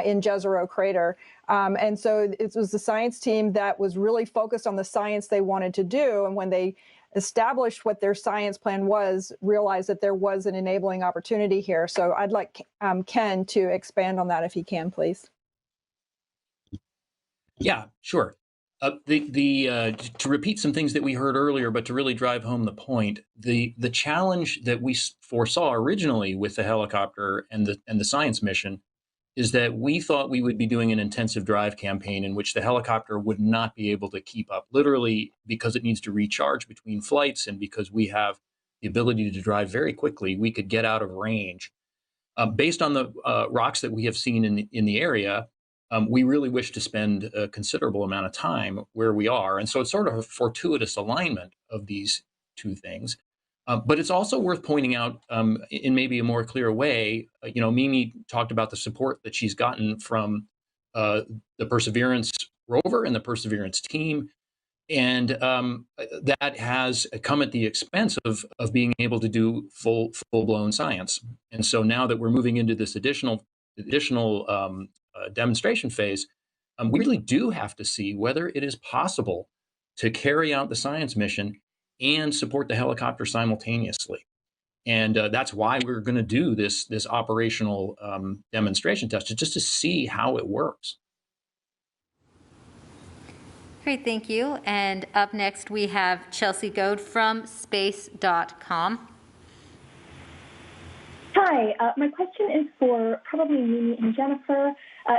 in Jezero Crater. And so it was the science team that was really focused on the science they wanted to do, and when they established what their science plan was, realized that there was an enabling opportunity here. So I'd like Ken to expand on that if he can, please. Yeah, sure. To repeat some things that we heard earlier, but to really drive home the point, the challenge that we foresaw originally with the helicopter and the science mission is that we thought we would be doing an intensive drive campaign in which the helicopter would not be able to keep up, literally because it needs to recharge between flights and because we have the ability to drive very quickly. We could get out of range. Based on the rocks that we have seen in the area, we really wish to spend a considerable amount of time where we are. And so it's sort of a fortuitous alignment of these two things. But it's also worth pointing out in maybe a more clear way, Mimi talked about the support that she's gotten from the Perseverance rover and the Perseverance team. And that has come at the expense of being able to do full-blown science. And so now that we're moving into this additional demonstration phase, we really do have to see whether it is possible to carry out the science mission and support the helicopter simultaneously. And that's why we're going to do this operational demonstration test, just to see how it works. Great, thank you. And up next, we have Chelsea Goad from space.com. Hi, my question is for probably Mimi and Jennifer.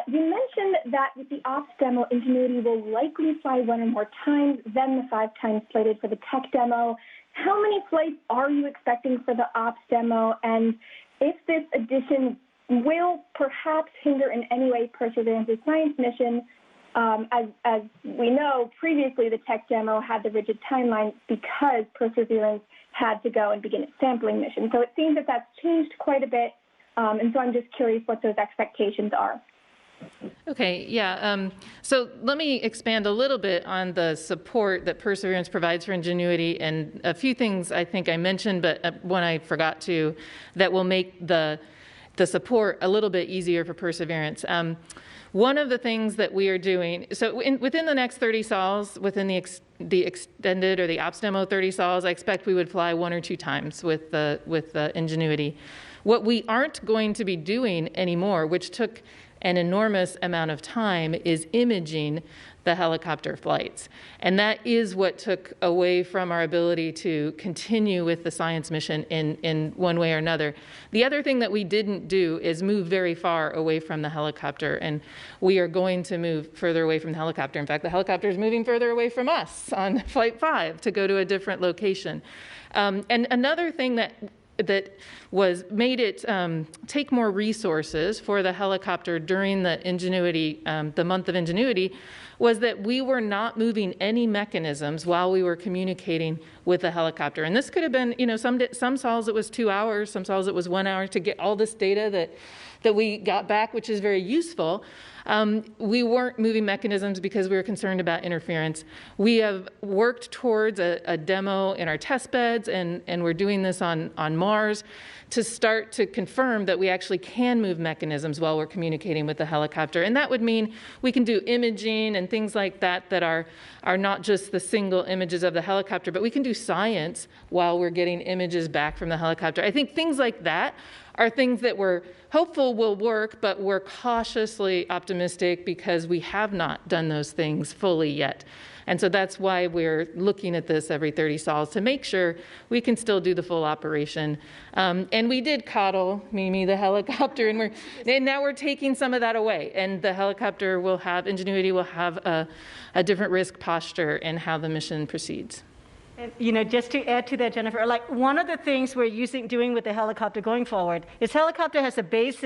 You mentioned that with the ops demo, Ingenuity will likely fly one or more times than the 5 times slated for the tech demo. How many flights are you expecting for the ops demo? And if this addition will perhaps hinder in any way Perseverance's science mission, as we know, previously the tech demo had the rigid timeline because Perseverance had to go and begin its sampling mission. So it seems that that's changed quite a bit, and so I'm just curious what those expectations are. Okay, yeah. So let me expand a little bit on the support that Perseverance provides for Ingenuity, and a few things I think I mentioned, but one I forgot to, that will make the support a little bit easier for Perseverance. One of the things that we are doing, so within the next 30 sols, within the extended or the ops demo 30 sols, I expect we would fly 1 or 2 times with the Ingenuity. What we aren't going to be doing anymore, which took an enormous amount of time, is imaging the helicopter flights. And that is what took away from our ability to continue with the science mission in one way or another. The other thing that we didn't do is move very far away from the helicopter, and we are going to move further away from the helicopter. In fact, the helicopter is moving further away from us on Flight 5 to go to a different location. And another thing that made it take more resources for the helicopter during the Ingenuity, the month of Ingenuity, was that we were not moving any mechanisms while we were communicating with the helicopter. And this could have been, some sols it was 2 hours, some sols it was 1 hour to get all this data that we got back, which is very useful. We weren't moving mechanisms because we were concerned about interference. We have worked towards a demo in our test beds, and we're doing this on Mars to start to confirm that we actually can move mechanisms while we're communicating with the helicopter. And that would mean we can do imaging and things like that that are not just the single images of the helicopter, but we can do science while we're getting images back from the helicopter. I think things like that are things that we're hopeful will work, but we're cautiously optimistic because we have not done those things fully yet. And so that's why we're looking at this every 30 sols to make sure we can still do the full operation. And we did coddle Mimi, the helicopter, and now we're taking some of that away. And the helicopter will have, Ingenuity will have a different risk posture in how the mission proceeds. And, just to add to that, Jennifer, like one of the things we're doing with the helicopter going forward is helicopter has a base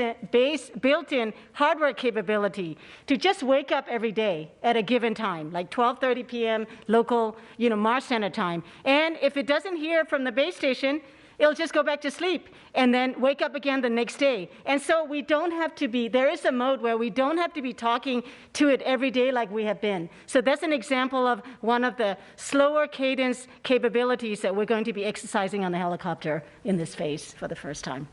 built-in hardware capability to just wake up every day at a given time, like 12:30 p.m. local, Mars Standard Time. And if it doesn't hear from the base station, it'll just go back to sleep and then wake up again the next day. And so we don't have to be, there is a mode where we don't have to be talking to it every day like we have been. So that's an example of one of the slower cadence capabilities that we're going to be exercising on the helicopter in this phase for the first time.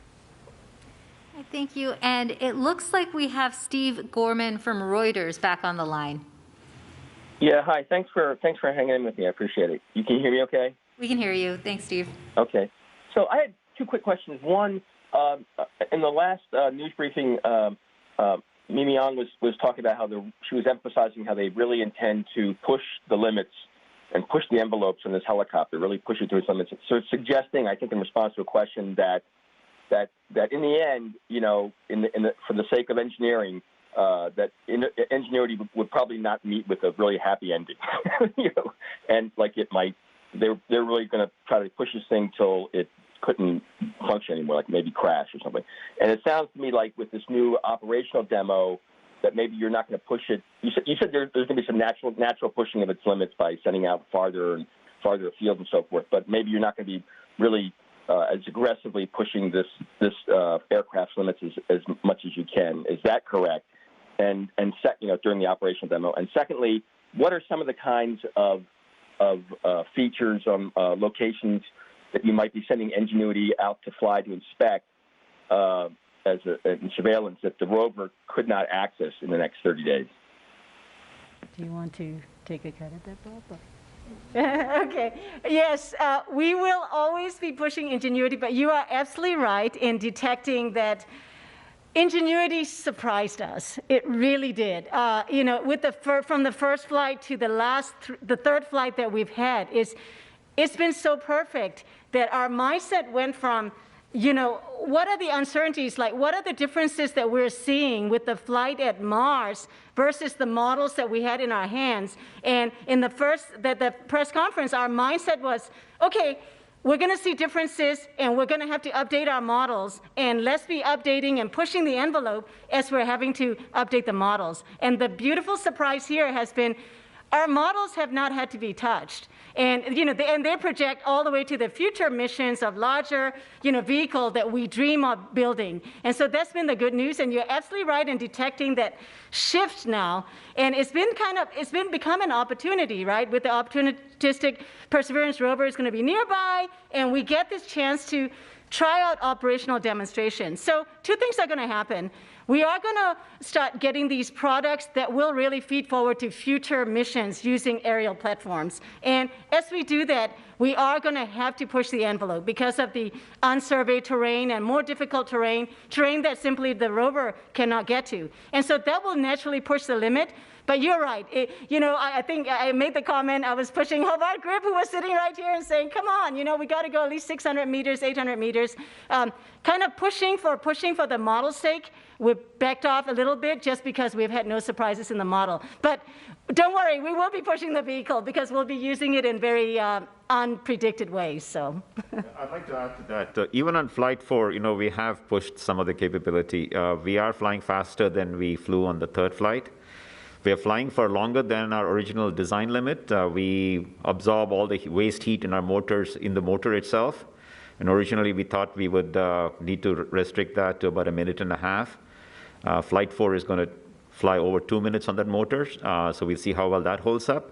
Thank you. And it looks like we have Steve Gorman from Reuters back on the line. Yeah, hi. Thanks for hanging in with me. I appreciate it. You can hear me okay? We can hear you. Thanks, Steve. Okay. So I had 2 quick questions. One, in the last news briefing, Mimi Yang was talking about how she was emphasizing how they really intend to push the limits and push the envelopes on this helicopter, really push it to its limits. So it's suggesting, I think, in response to a question that in the end, for the sake of engineering, that Ingenuity would probably not meet with a really happy ending, and like it might. They're really going to try to push this thing till it couldn't function anymore, like maybe crash or something. And it sounds to me like with this new operational demo that maybe you're not going to push it. You said there's going to be some natural pushing of its limits by sending out farther and farther afield and so forth. But maybe you're not going to be really as aggressively pushing this aircraft's limits as much as you can. Is that correct? And during the operational demo. And secondly, what are some of the kinds of features on locations that you might be sending Ingenuity out to fly to inspect in surveillance that the rover could not access in the next 30 days? Do you want to take a cut at that, Bob? Okay. Yes, we will always be pushing Ingenuity, but you are absolutely right in detecting that Ingenuity surprised us. It really did. With from the first flight to the third flight that we've had, it's been so perfect that our mindset went from, what are the uncertainties, like what are the differences that we're seeing with the flight at Mars versus the models that we had in our hands. And in the press conference, our mindset was, okay, we're going to see differences and we're going to have to update our models, and let's be updating and pushing the envelope as we're having to update the models. And the beautiful surprise here has been our models have not had to be touched. And, they project all the way to the future missions of larger, vehicle that we dream of building. And so that's been the good news. And you're absolutely right in detecting that shift now. And it's become an opportunity, right? With the opportunistic Perseverance rover is going to be nearby, and we get this chance to try out operational demonstrations. So 2 things are going to happen. We are going to start getting these products that will really feed forward to future missions using aerial platforms. And as we do that, we are going to have to push the envelope because of the unsurveyed terrain and more difficult terrain that simply the rover cannot get to. And so that will naturally push the limit. But you're right. I think I made the comment, I was pushing Hobart Grip, who was sitting right here and saying, come on, we got to go at least 600 meters, 800 meters. Kind of pushing for the model's sake. We've backed off a little bit just because we've had no surprises in the model. But don't worry, we will be pushing the vehicle because we'll be using it in very unpredicted ways. So I'd like to add to that. Even on Flight 4, we have pushed some of the capability. We are flying faster than we flew on the third flight. We are flying for longer than our original design limit. We absorb all the waste heat in our motors in the motor itself. And originally we thought we would need to restrict that to about 1.5 minutes. Flight 4 is going to fly over 2 minutes on that motor, so we'll see how well that holds up.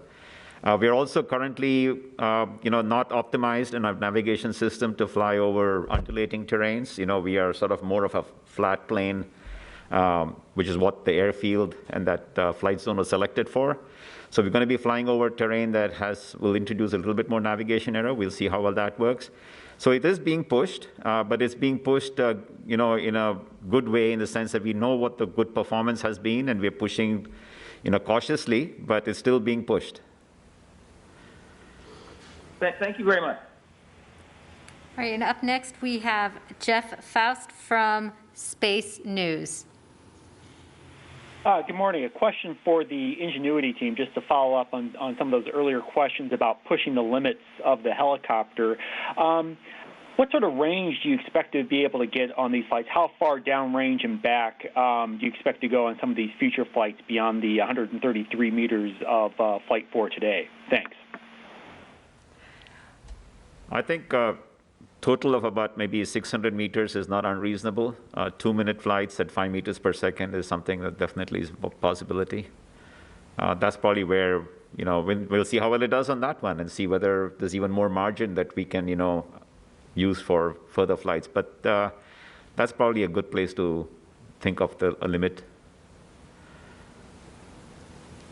We're also currently, not optimized in our navigation system to fly over undulating terrains. We are sort of more of a flat plane, which is what the airfield and that flight zone was selected for. So we're going to be flying over terrain that will introduce a little bit more navigation error. We'll see how well that works. So it is being pushed, but it's being pushed, in a good way, in the sense that we know what the good performance has been, and we're pushing, cautiously, but it's still being pushed. Thank you very much. All right, and up next we have Jeff Faust from Space News. Good morning. A question for the Ingenuity team, just to follow up on some of those earlier questions about pushing the limits of the helicopter. What sort of range do you expect to be able to get on these flights? How far downrange and back do you expect to go on some of these future flights beyond the 133 meters of Flight 4 today? Thanks. I think total of about maybe 600 meters is not unreasonable. 2-minute flights at 5 meters per second is something that definitely is a possibility. That's probably where, we'll see how well it does on that one and see whether there's even more margin that we can, use for further flights. But that's probably a good place to think of a limit.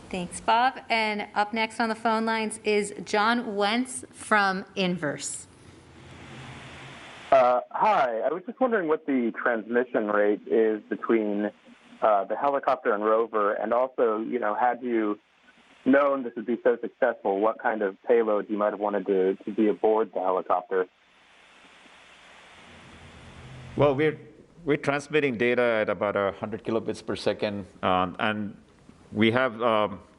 Thanks, Bob. And up next on the phone lines is John Wentz from Inverse. Hi, I was just wondering what the transmission rate is between the helicopter and rover, and also, had you known this would be so successful, what kind of payload you might have wanted to be aboard the helicopter? Well, we're transmitting data at about 100 kilobits per second, and we have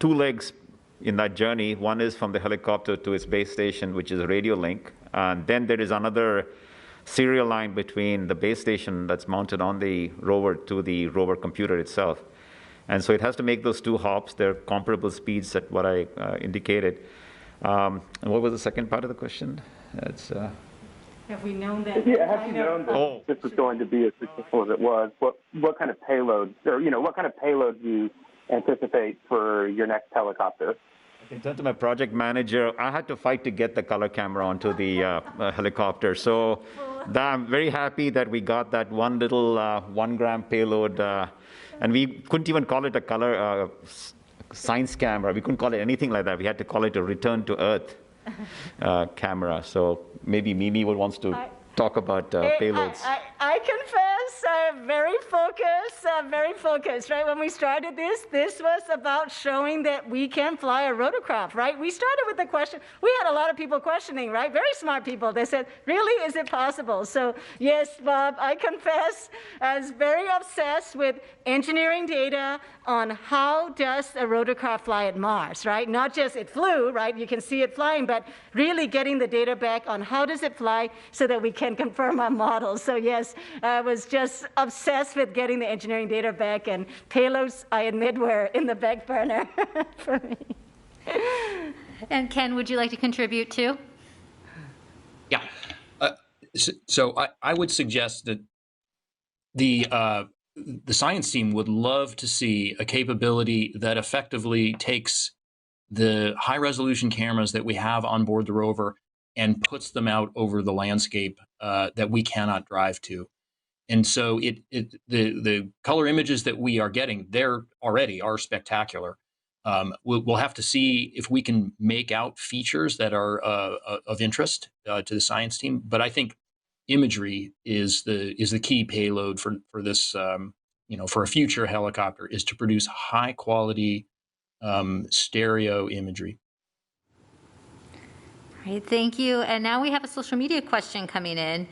2 legs in that journey. One is from the helicopter to its base station, which is a radio link, and then there is another serial line between the base station that's mounted on the rover to the rover computer itself. And so it has to make those 2 hops. They're comparable speeds at what I indicated. And what was the second part of the question? It's, have we known that? Yeah, have you known that this was going to be as successful as it was? What kind of payloads, or what kind of payloads do you anticipate for your next helicopter? In terms of my project manager, I had to fight to get the color camera onto the helicopter. So I'm very happy that we got that one little 1 gram payload, and we couldn't even call it a color science camera. We couldn't call it anything like that. We had to call it a return to Earth camera. So maybe Mimi wants to talk about payloads. I confess, very focused, right? When we started this was about showing that we can fly a rotorcraft, right? We started with the question, we had a lot of people questioning, right? Very smart people. They said, really, is it possible? So yes, Bob, I confess, I was very obsessed with engineering data on how does a rotorcraft fly at Mars, right? Not just it flew, right? You can see it flying, but really getting the data back on how does it fly so that we can confirm our models. So yes, I was just obsessed with getting the engineering data back, and payloads, I admit, were in the back burner for me. And Ken, would you like to contribute too? Yeah. So I would suggest that the science team would love to see a capability that effectively takes the high-resolution cameras that we have on board the rover and puts them out over the landscape that we cannot drive to. And so the color images that we are getting, they're already are spectacular. We'll have to see if we can make out features that are of interest to the science team. But I think imagery is the key payload for this. For a future helicopter, is to produce high quality stereo imagery. All right, thank you. And now we have a social media question coming in.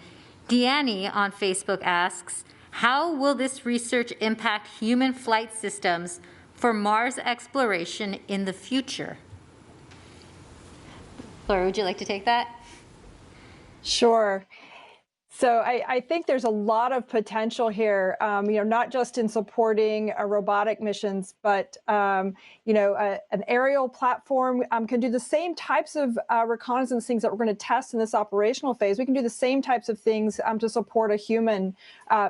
Deanne on Facebook asks, how will this research impact human flight systems for Mars exploration in the future? Laura, would you like to take that? Sure. So I think there's a lot of potential here, not just in supporting robotic missions, but, an aerial platform can do the same types of reconnaissance things that we're going to test in this operational phase. We can do the same types of things to support a human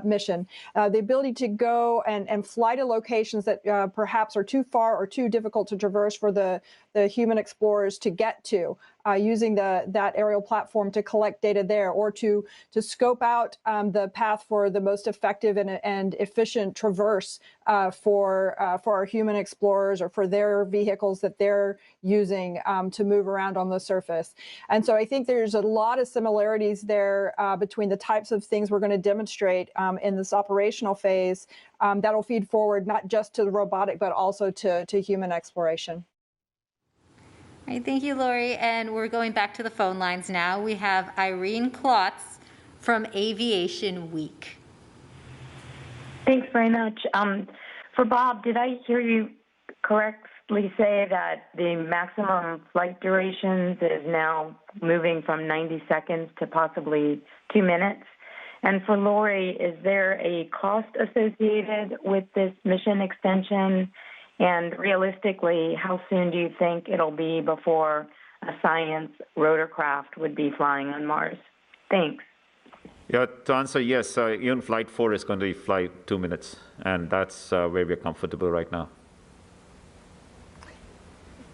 mission. The ability to go and fly to locations that perhaps are too far or too difficult to traverse for the human explorers to get to, using that aerial platform to collect data there, or to scope out the path for the most effective and efficient traverse for our human explorers or for their vehicles that they're using to move around on the surface. And so I think there's a lot of similarities there between the types of things we're going to demonstrate in this operational phase that'll feed forward not just to the robotic, but also to human exploration. All right, thank you, Lori. And we're going back to the phone lines now. We have Irene Klotz from Aviation Week. Thanks very much. For Bob, did I hear you correctly say that the maximum flight durations is now moving from 90 seconds to possibly 2 minutes? And for Lori, is there a cost associated with this mission extension? And realistically, how soon do you think it'll be before a science rotorcraft would be flying on Mars? Thanks. Yeah, to answer, yes, even Flight 4 is going to fly 2 minutes, and that's where we're comfortable right now.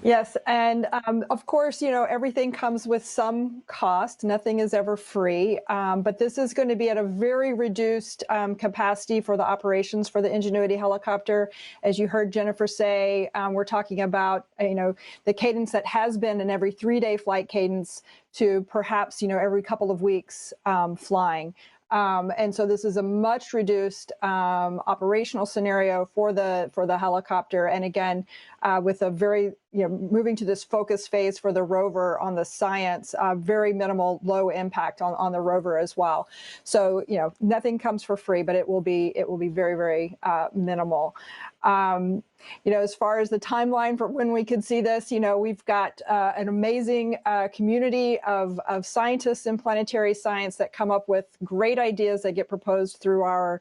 Yes, and of course, everything comes with some cost. Nothing is ever free, but this is going to be at a very reduced capacity for the operations for the Ingenuity helicopter. As you heard Jennifer say, we're talking about, the cadence that has been an every 3-day flight cadence to perhaps, every couple of weeks flying. And so this is a much reduced operational scenario for the helicopter. And again, with a very, moving to this focus phase for the rover on the science, very minimal, low impact on the rover as well. So, nothing comes for free, but it will be very, very minimal. As far as the timeline for when we could see this, we've got an amazing community of scientists in planetary science that come up with great ideas that get proposed through our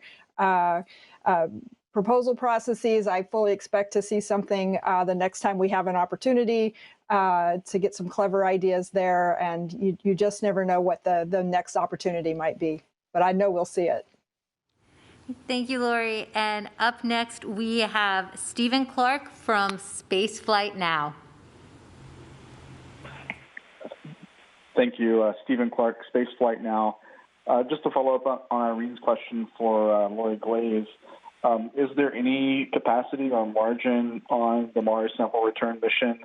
proposal processes. I fully expect to see something the next time we have an opportunity to get some clever ideas there. And you just never know what the next opportunity might be. But I know we'll see it. Thank you, Lori. And up next, we have Stephen Clark from Spaceflight Now. Thank you, Stephen Clark, Spaceflight Now. Just to follow up on Irene's question for Lori Glaze, is there any capacity or margin on the Mars sample return mission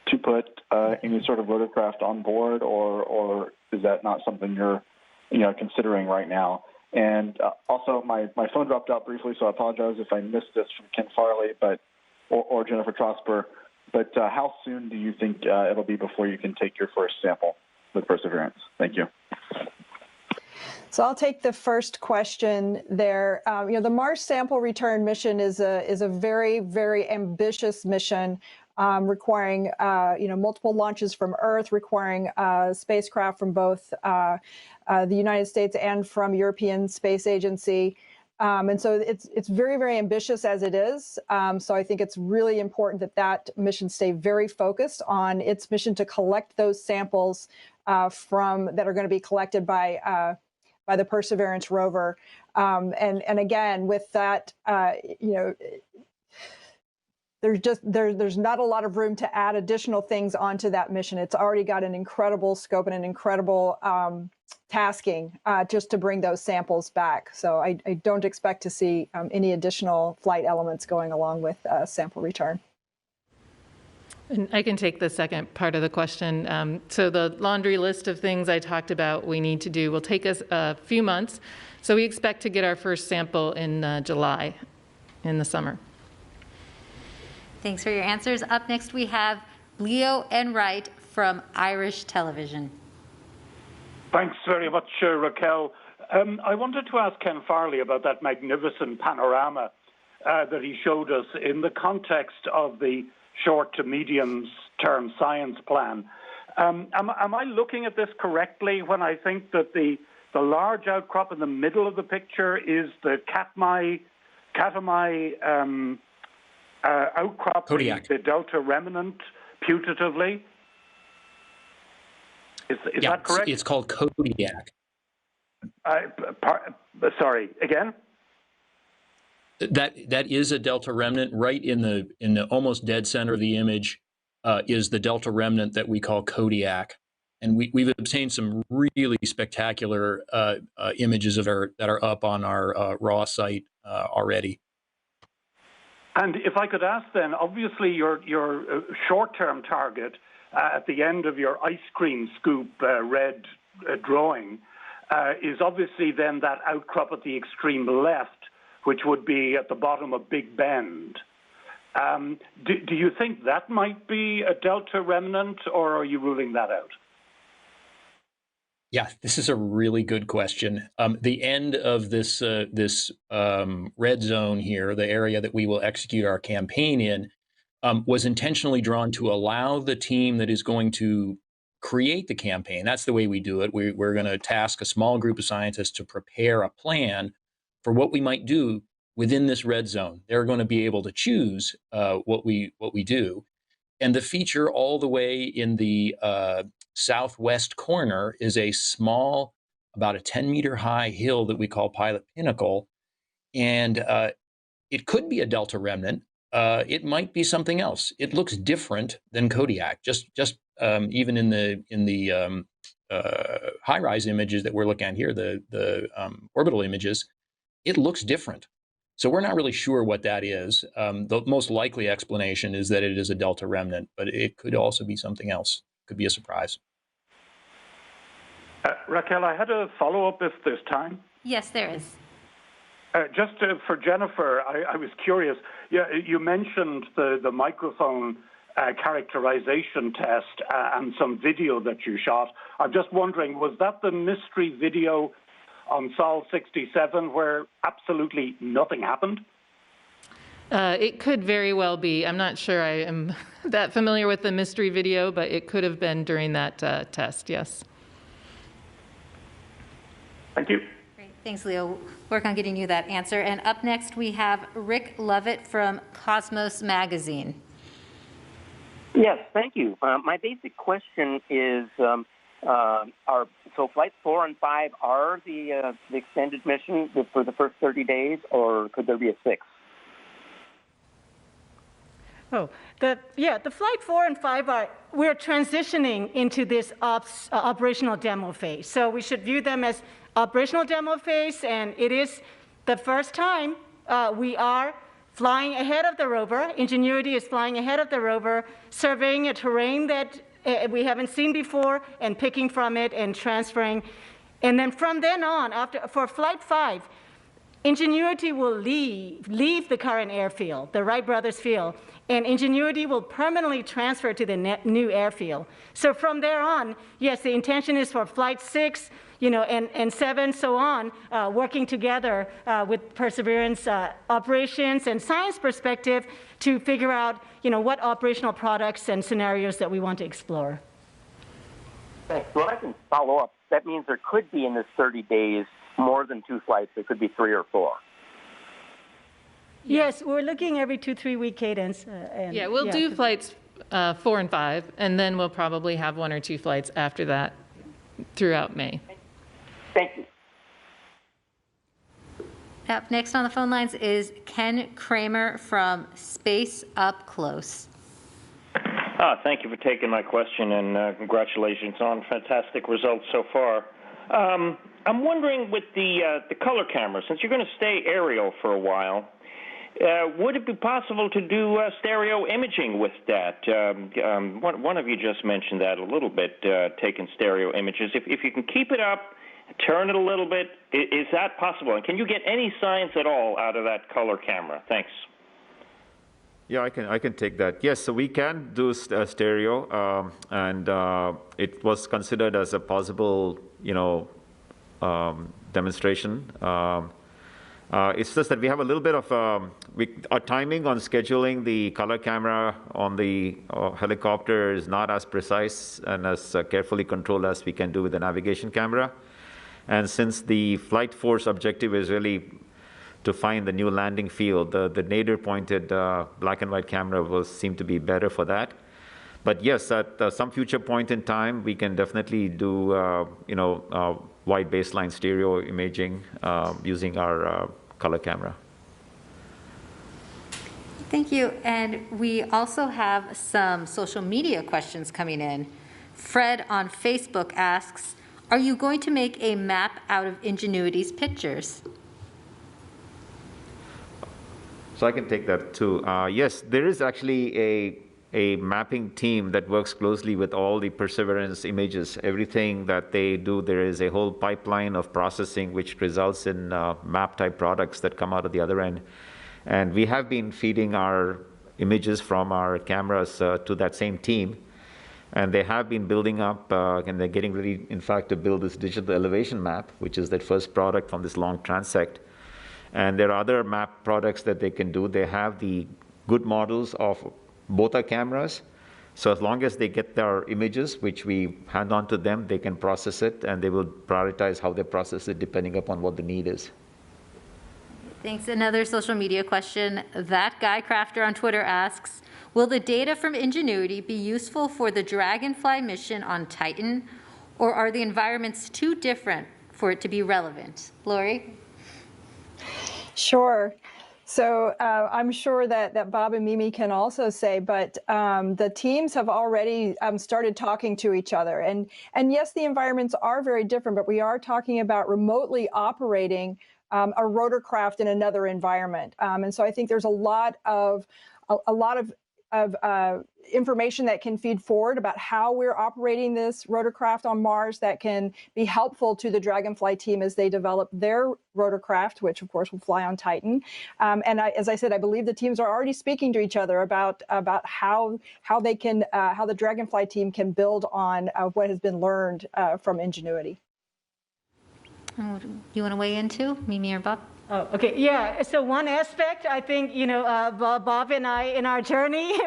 to put any sort of rotorcraft on board, or is that not something you're considering right now? And also, my phone dropped out briefly, so I apologize if I missed this from Ken Farley, or Jennifer Trosper. But how soon do you think it'll be before you can take your first sample with Perseverance? Thank you. So I'll take the first question there. The Mars sample return mission is a very, very ambitious mission, requiring multiple launches from Earth, requiring spacecraft from both the United States and from European Space Agency. And so it's very, very ambitious as it is. So I think it's really important that mission stay very focused on its mission to collect those samples that are going to be collected by the Perseverance rover. And again, with that, there's not a lot of room to add additional things onto that mission. It's already got an incredible scope and an incredible tasking just to bring those samples back. So I don't expect to see any additional flight elements going along with sample return. And I can take the second part of the question. So the laundry list of things I talked about we need to do will take us a few months. So we expect to get our first sample in July, in the summer. Thanks for your answers. Up next, we have Leo Enright from Irish Television. Thanks very much, Raquel. I wanted to ask Ken Farley about that magnificent panorama that he showed us in the context of the short to medium term science plan. Am I looking at this correctly when I think that the large outcrop in the middle of the picture is the Katmai outcrop, the Delta remnant, putatively? Is that correct? It's called Kodiak. Sorry, again? That is a Delta remnant. Right in the almost dead center of the image is the Delta remnant that we call Kodiak, and we've obtained some really spectacular images that are up on our raw site already. And if I could ask then, obviously your short-term target at the end of your ice cream scoop red drawing is obviously then that outcrop at the extreme left, which would be at the bottom of Big Bend. Do you think that might be a Delta remnant, or are you ruling that out? Yeah, this is a really good question. The end of this red zone here, the area that we will execute our campaign in, was intentionally drawn to allow the team that is going to create the campaign. That's the way we do it. We're going to task a small group of scientists to prepare a plan for what we might do within this red zone. They're going to be able to choose what we do. And the feature all the way in the southwest corner is a small, about a 10-meter high hill that we call Pilot Pinnacle. And it could be a Delta remnant. It might be something else. It looks different than Kodiak. Just even in the high-rise images that we're looking at here, the orbital images, it looks different. So we're not really sure what that is. The most likely explanation is that it is a Delta remnant, but it could also be something else. It could be a surprise. Raquel, I had a follow-up if there's time. Yes, there is. For Jennifer, I was curious. You mentioned the microphone characterization test and some video that you shot. I'm just wondering, was that the mystery video on Sol 67 where absolutely nothing happened? It could very well be. I'm not sure I am that familiar with the mystery video, but it could have been during that test, yes. Thank you. Great. Thanks, Leo. Work on getting you that answer. And up next, we have Rick Lovett from Cosmos Magazine. Yes, thank you. My basic question is, so flights 4 and 5 are the extended mission for the first 30 days, or could there be a 6th? Oh, the flight 4 and 5 we're transitioning into this operational demo phase. So we should view them as operational demo phase, and it is the first time we are flying ahead of the rover. Ingenuity is flying ahead of the rover, surveying a terrain that we haven't seen before and picking from it and transferring. And then from then on, for flight 5, Ingenuity will leave the current airfield, the Wright Brothers field, and Ingenuity will permanently transfer to the new airfield. So from there on, yes, the intention is for flight 6, and 7, so on, working together with Perseverance operations and science perspective to figure out, what operational products and scenarios that we want to explore. Thanks. Well, I can follow up. That means there could be in this 30 days more than 2 flights. There could be 3 or 4. Yes, we're looking every 2-3 week cadence. We'll do flights 4 and 5, and then we'll probably have 1 or 2 flights after that throughout May. Thank you. Up next on the phone lines is Ken Kramer from Space Up Close. Thank you for taking my question, and congratulations on fantastic results so far. I'm wondering with the color camera, since you're going to stay aerial for a while, would it be possible to do stereo imaging with that? One of you just mentioned that a little bit, taking stereo images. If you can keep it up, turn it a little bit, is that possible? And can you get any science at all out of that color camera? Thanks. Yeah, I can take that. Yes, so we can do stereo, and it was considered as a possible, demonstration. It's just that we have a little bit of our timing on scheduling the color camera on the helicopter is not as precise and as carefully controlled as we can do with the navigation camera. And since the flight force objective is really to find the new landing field, the nadir-pointed black and white camera will seem to be better for that. But yes, at some future point in time, we can definitely do wide baseline stereo imaging using our color camera. Thank you. And we also have some social media questions coming in. Fred on Facebook asks, are you going to make a map out of Ingenuity's pictures? So I can take that too. Yes, there is actually a mapping team that works closely with all the Perseverance images. Everything that they do, there is a whole pipeline of processing which results in map-type products that come out of the other end. And we have been feeding our images from our cameras to that same team. And they have been building up, and they're getting ready, in fact, to build this digital elevation map, which is that first product from this long transect. And there are other map products that they can do. They have the good models of both our cameras. So as long as they get their images, which we hand on to them, they can process it, and they will prioritize how they process it depending upon what the need is. Thanks. Another social media question. That Guy Crafter on Twitter asks, will the data from Ingenuity be useful for the Dragonfly mission on Titan, or are the environments too different for it to be relevant? Lori? Sure. So I'm sure that Bob and Mimi can also say, but the teams have already started talking to each other. And yes, the environments are very different, but we are talking about remotely operating a rotorcraft in another environment. And so I think there's a lot of information that can feed forward about how we're operating this rotorcraft on Mars that can be helpful to the Dragonfly team as they develop their rotorcraft, which of course will fly on Titan. As I said, I believe the teams are already speaking to each other about how they can how the Dragonfly team can build on what has been learned from Ingenuity. You want to weigh in too, Mimi or Bob? Oh, okay. Yeah. So one aspect, I think, Bob and I, in our journey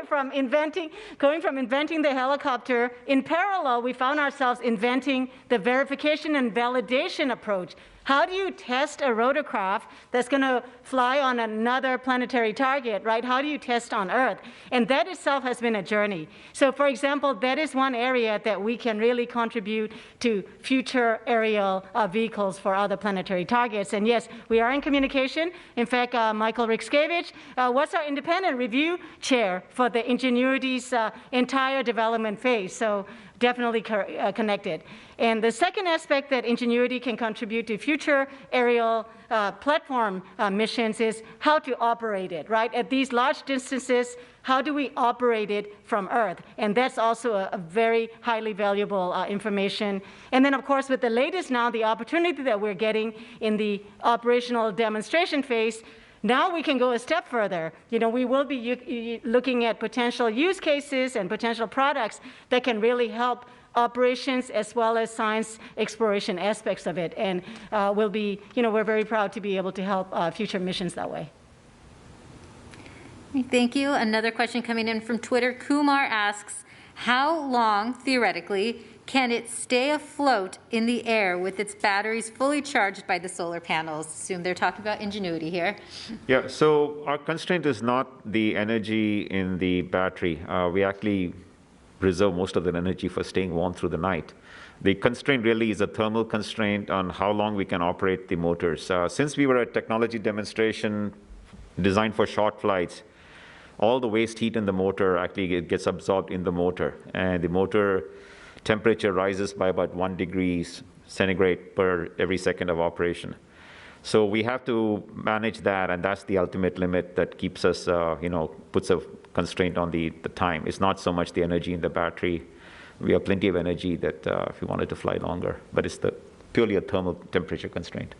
going from inventing the helicopter, in parallel, we found ourselves inventing the verification and validation approach. How do you test a rotorcraft that's going to fly on another planetary target, right? How do you test on Earth? And that itself has been a journey. So, for example, that is one area that we can really contribute to future aerial vehicles for other planetary targets. And yes, we are in communication. In fact, Michael Rixkevich was our independent review chair for the Ingenuity's entire development phase. So definitely connected. And the second aspect that Ingenuity can contribute to future aerial platform missions is how to operate it, right? At these large distances, how do we operate it from Earth? And that's also a very highly valuable information. And then, of course, with the latest now, the opportunity that we're getting in the operational demonstration phase, now we can go a step further. We will be looking at potential use cases and potential products that can really help operations as well as science exploration aspects of it. And we're very proud to be able to help future missions that way. Thank you. Another question coming in from Twitter. Kumar asks, how long, theoretically, can it stay afloat in the air with its batteries fully charged by the solar panels? Assume they're talking about Ingenuity here. Yeah, so our constraint is not the energy in the battery. We actually reserve most of the energy for staying warm through the night. The constraint really is a thermal constraint on how long we can operate the motors. Since we were a technology demonstration designed for short flights, all the waste heat in the motor actually gets absorbed in the motor, and the motor temperature rises by about 1 degree centigrade per every second of operation. So we have to manage that, and that's the ultimate limit that keeps us, puts a constraint on the time. It's not so much the energy in the battery. We have plenty of energy that if we wanted to fly longer, but it's purely a thermal temperature constraint.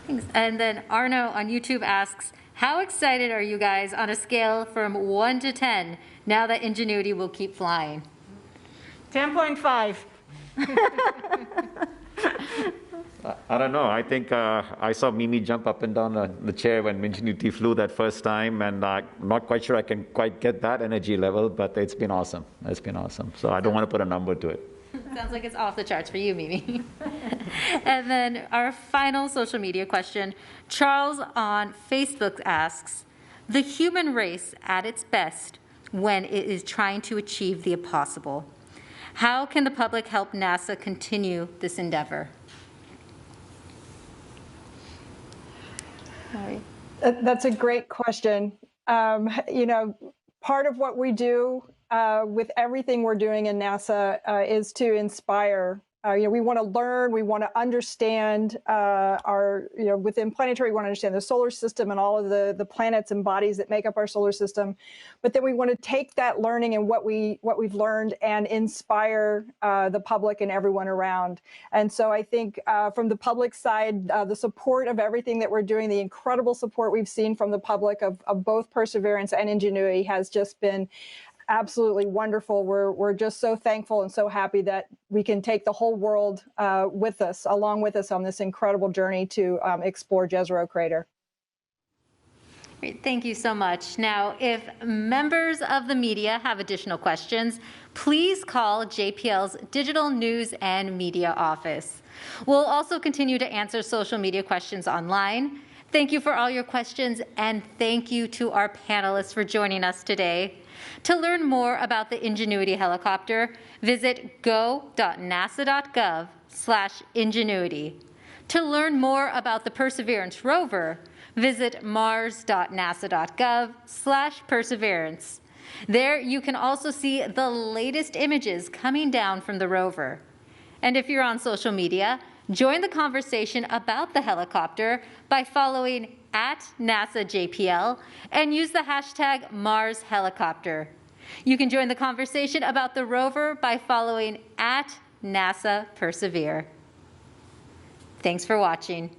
Thanks. And then Arno on YouTube asks, how excited are you guys on a scale from 1 to 10 now that Ingenuity will keep flying? 10.5. I don't know. I think I saw Mimi jump up and down the chair when Ingenuity flew that first time, and I'm not quite sure I can quite get that energy level, but it's been awesome. It's been awesome. So I don't want to put a number to it. Sounds like it's off the charts for you, Mimi. And then our final social media question. Charles on Facebook asks, the human race at its best when it is trying to achieve the impossible. How can the public help NASA continue this endeavor? That's a great question. Part of what we do with everything we're doing in NASA is to inspire. We want to learn, we want to understand within planetary, we want to understand the solar system and all of the planets and bodies that make up our solar system. But then we want to take that learning and what we've learned and inspire the public and everyone around. And so I think from the public side, the support of everything that we're doing, the incredible support we've seen from the public of both Perseverance and Ingenuity has just been absolutely wonderful. We're just so thankful and so happy that we can take the whole world along with us on this incredible journey to explore Jezero Crater. Great, thank you so much. Now, if members of the media have additional questions, please call JPL's Digital News and Media Office. We'll also continue to answer social media questions online. Thank you for all your questions, and thank you to our panelists for joining us today. To learn more about the Ingenuity helicopter, visit go.nasa.gov/Ingenuity. To learn more about the Perseverance rover, visit mars.nasa.gov/Perseverance. There you can also see the latest images coming down from the rover. And if you're on social media, join the conversation about the helicopter by following @NASAJPL and use the hashtag MarsHelicopter. You can join the conversation about the rover by following @NASAPersevere. Thanks for watching.